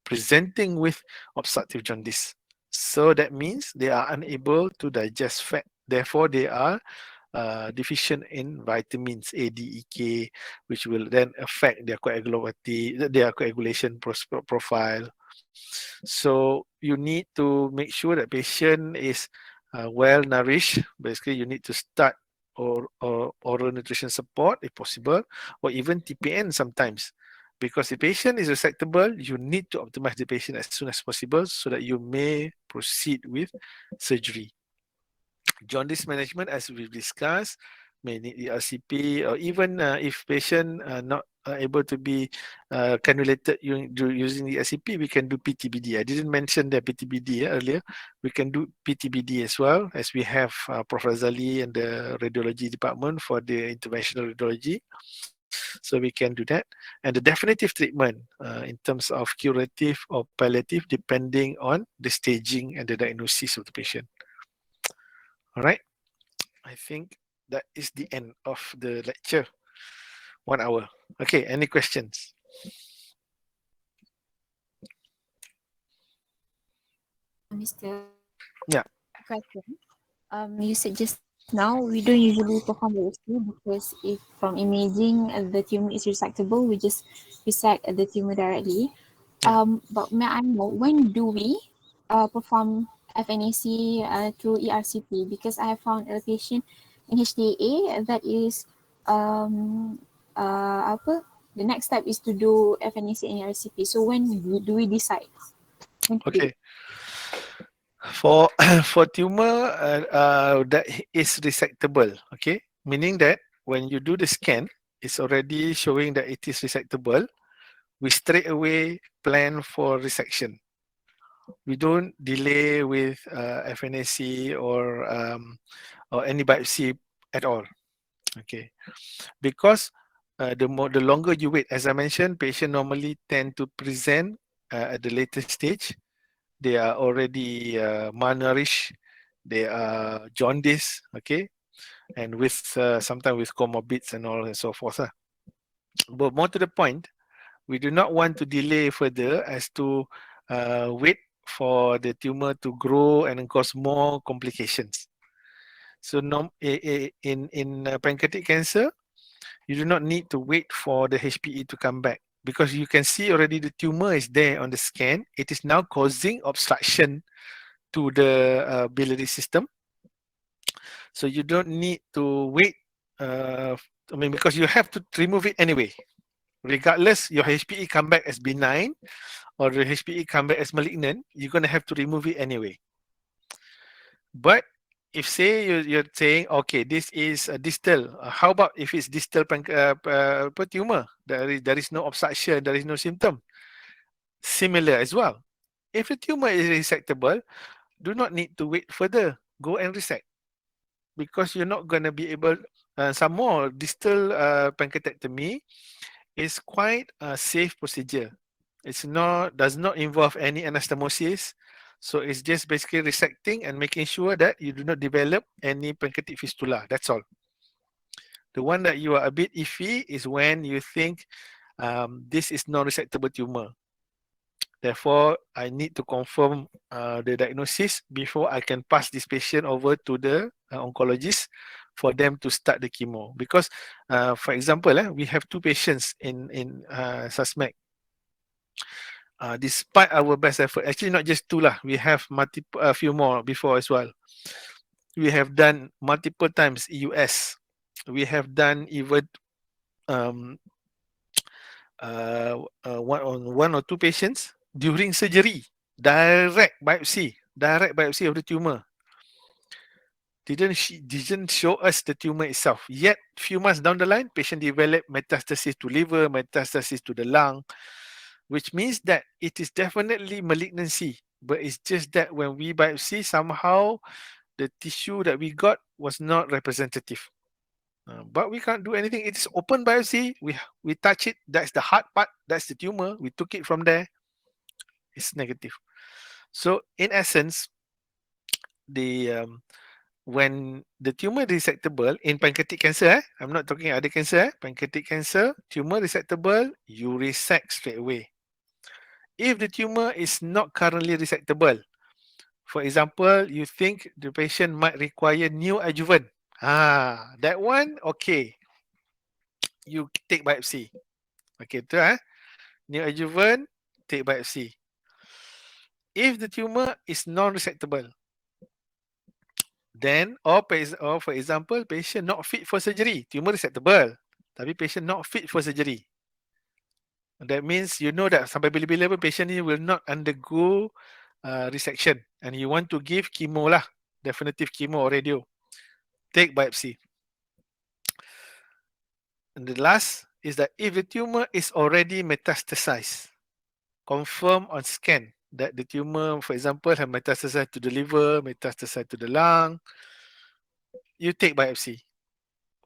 presenting with obstructive jaundice. So that means they are unable to digest fat. Therefore, they are deficient in vitamins A, D, E, K, which will then affect their coagulation profile. So you need to make sure that patient is well nourished. Basically, you need to start or oral nutrition support if possible, or even TPN sometimes. Because the patient is resectable, you need to optimize the patient as soon as possible so that you may proceed with surgery. Jaundice management, as we've discussed, may need ERCP, or even if patient not able to be cannulated using the ERCP, we can do PTBD. I didn't mention the PTBD earlier. We can do PTBD as well, as we have Prof. Razali and the radiology department for the interventional radiology. So we can do that. And the definitive treatment in terms of curative or palliative, depending on the staging and the diagnosis of the patient. All right. I think that is the end of the lecture. 1 hour. Okay, any questions? Mr. Yeah. Question. You said just now we don't usually perform biopsy because if from imaging the tumor is resectable, we just resect the tumor directly. Yeah. But may I know when do we perform FNAC through ERCP? Because I have found a patient in HTA that is apa? The next step is to do FNAC and ERCP. So when do we decide? When to do Okay. it? For for tumor that is resectable, okay, meaning that when you do the scan, it's already showing that it is resectable. We straight away plan for resection. We don't delay with FNAC or any biopsy at all. Okay, because the longer you wait, as I mentioned, patient normally tend to present at the later stage. They are already malnourished. They are jaundice. Okay, and with sometimes with comorbids and all and so forth. But more to the point, we do not want to delay further as to wait for the tumor to grow and cause more complications. So in pancreatic cancer, you do not need to wait for the HPE to come back because you can see already the tumor is there on the scan. It is now causing obstruction to the biliary system. So you don't need to wait. Because you have to remove it anyway. Regardless, your HPE come back as benign or the HPE come back as malignant, you're going to have to remove it anyway. But if say you're saying, okay, this is a distal, how about if it's distal tumor? There is no obstruction, there is no symptom. Similar as well. If the tumor is resectable, do not need to wait further. Go and resect because you're not going to be able. Some more distal pancreatectomy is quite a safe procedure. Does not involve any anastomosis. So it's just basically resecting and making sure that you do not develop any pancreatic fistula. That's all. The one that you are a bit iffy is when you think this is non-resectable tumor. Therefore, I need to confirm the diagnosis before I can pass this patient over to the oncologist for them to start the chemo. Because, for example, we have 2 patients in SUSMEC. Despite our best effort, actually not just 2 lah, we have a few more before as well. We have done multiple times EUS. We have done even one or 2 patients during surgery, direct biopsy of the tumor. Didn't show us the tumor itself. Yet, few months down the line, patient developed metastasis to liver, metastasis to the lung, which means that it is definitely malignancy. But it's just that when we biopsy, somehow the tissue that we got was not representative. But we can't do anything. It's open biopsy. We touch it. That's the hard part. That's the tumor. We took it from there. It's negative. So in essence, the when the tumor is resectable in pancreatic cancer, I'm not talking other cancer, pancreatic cancer, tumor resectable, you resect straight away. If the tumor is not currently resectable, For example, you think the patient might require new adjuvant. That one, okay. You take biopsy. Okay, betul New adjuvant, take biopsy. If the tumor is non-resectable, then or for example, patient not fit for surgery, tumor resectable, tapi patient not fit for surgery. That means you know that sampai bila-bila pun patient ni will not undergo resection, and you want to give chemo lah, definitive chemo or radio. Take biopsy. And the last is that if the tumor is already metastasized, confirm on scan that the tumor, for example, have metastasized to the liver, metastasized to the lung, you take biopsy.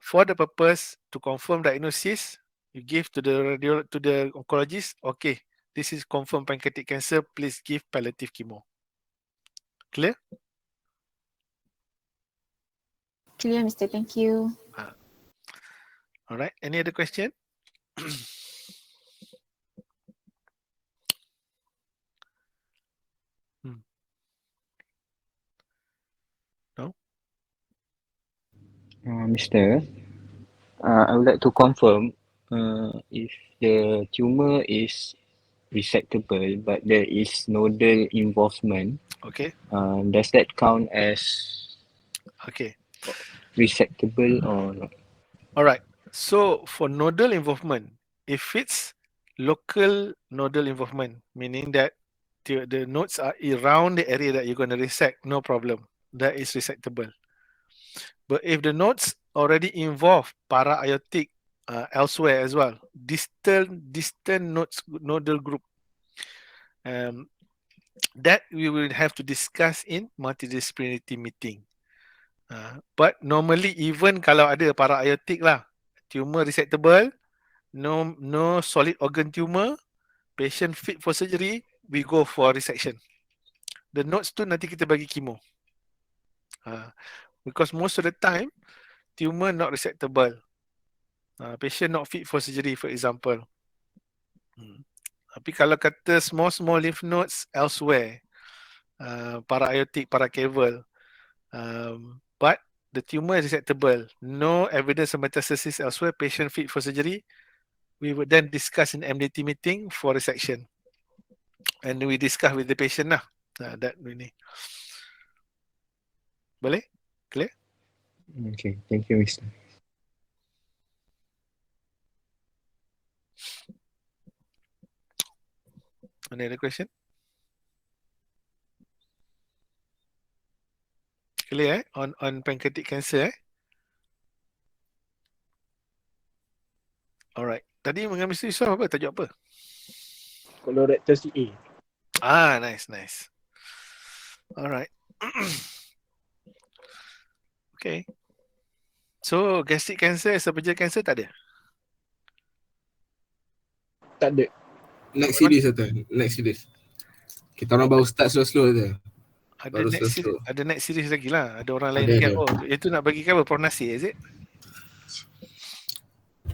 For the purpose to confirm diagnosis, you give to the oncologist, okay, this is confirmed pancreatic cancer, please give palliative chemo. Clear? Clear, Mr. Thank you. All right, any other question? No? Mister, I would like to confirm if the tumor is resectable but there is nodal involvement, Okay, does that count as okay. resectable or not? All right, so for nodal involvement, if it's local nodal involvement, meaning that the nodes are around the area that you're going to resect, no problem. That is resectable. But if the nodes already involve para-aortic elsewhere as well, distant nodes, nodal group, that we will have to discuss in multidisciplinary meeting. But normally even kalau ada para-aortic lah, tumor resectable, no solid organ tumor, patient fit for surgery, we go for resection. The nodes tu nanti kita bagi chemo. Because most of the time, tumor not resectable. Patient not fit for surgery, for example. Tapi kalau kata small lymph nodes elsewhere, para-aortic, para-caval, but the tumor is resectable, no evidence of metastasis elsewhere, patient fit for surgery, we would then discuss in MDT meeting for resection. And we discuss with the patient lah. That really. Boleh? Clear? Okay, thank you, Mister. Any other question? Clear on pancreatic cancer Alright. Tadi dengan Mr. Yusof apa? Tajuk apa? Colorectal CA. Nice. Alright. Okay. So, gastric cancer, esophageal cancer tak ada? Tak ada. Next series atau next series. Kita orang baru start slow-slow je. Ada next series lagi lah. Ada orang lain lagi. Ada. Oh, itu nak bagi apa? Prof Nasir, is it?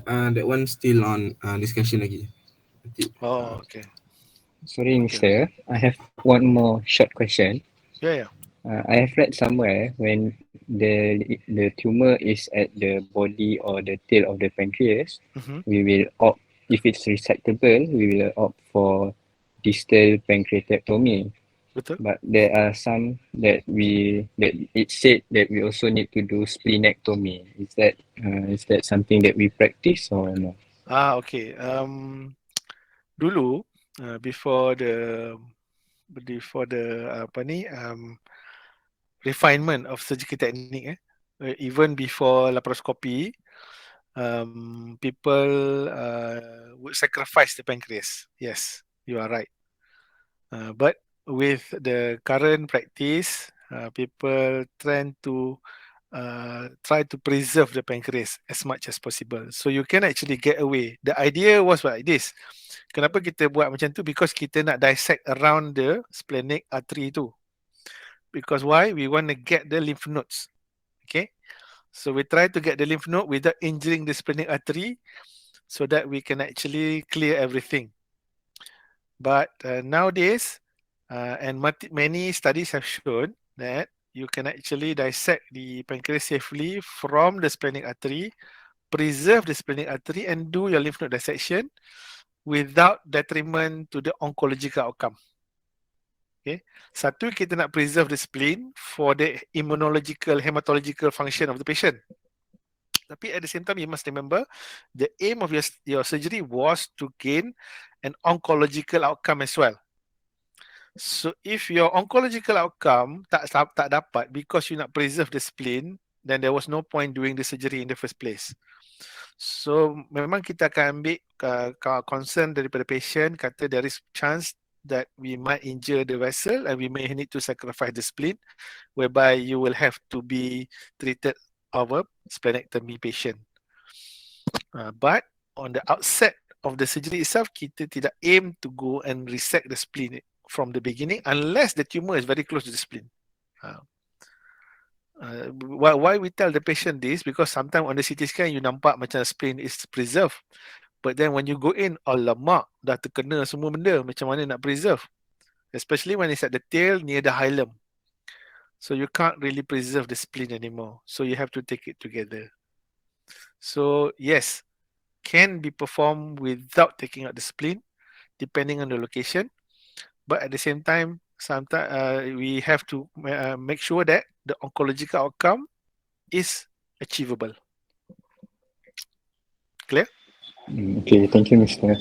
That one still on discussion lagi. Oh, okay. Sorry, Mister. I have one more short question. Yeah. I have read somewhere when the tumor is at the body or the tail of the pancreas, we will opt, if it's resectable, we will opt for distal pancreatectomy. Betul. But there are some that it said that we also need to do splenectomy. Is that something that we practice or no? Okay. Dulu, before the refinement of surgical technique, even before laparoscopy, people would sacrifice the pancreas. Yes, you are right. But with the current practice, people tend to try to preserve the pancreas as much as possible. So you can actually get away. The idea was like this. Kenapa kita buat macam tu? Because kita nak dissect around the splenic artery tu. Because why? We want to get the lymph nodes. Okay. So we try to get the lymph node without injuring the splenic artery so that we can actually clear everything. But nowadays, And many studies have shown that you can actually dissect the pancreas safely from the splenic artery, preserve the splenic artery, and do your lymph node dissection without detriment to the oncological outcome. Okay. Satu, kita nak preserve the spleen for the immunological, hematological function of the patient. Tapi at the same time, you must remember the aim of your surgery was to gain an oncological outcome as well. So if your oncological outcome tak dapat because you nak preserve the spleen, then there was no point doing the surgery in the first place. So memang kita akan ambil concern daripada patient, kata there is chance that we might injure the vessel and we may need to sacrifice the spleen, whereby you will have to be treated of a splenectomy patient. But on the outset of the surgery itself, kita tidak aim to go and resect the spleen from the beginning unless the tumor is very close to the spleen. Why we tell the patient this? Because sometimes on the CT scan you nampak macam spleen is preserved, but then when you go in, alamak, dah terkena semua benda, macam mana nak preserve? Especially when it's at the tail near the hilum. So you can't really preserve the spleen anymore. So you have to take it together. So yes, can be performed without taking out the spleen, depending on the location. But at the same time, sometimes we have to make sure that the oncological outcome is achievable. Clear? Okay, thank you, Mr.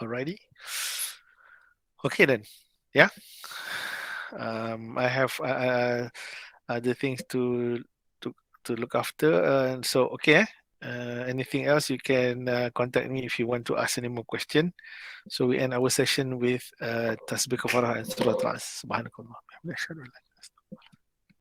Alrighty. Okay then. Yeah. I have other things to look after. So okay. Anything else, you can contact me if you want to ask any more question. So we end our session with tasbih kafarah and surah al-As. Subhanakallah.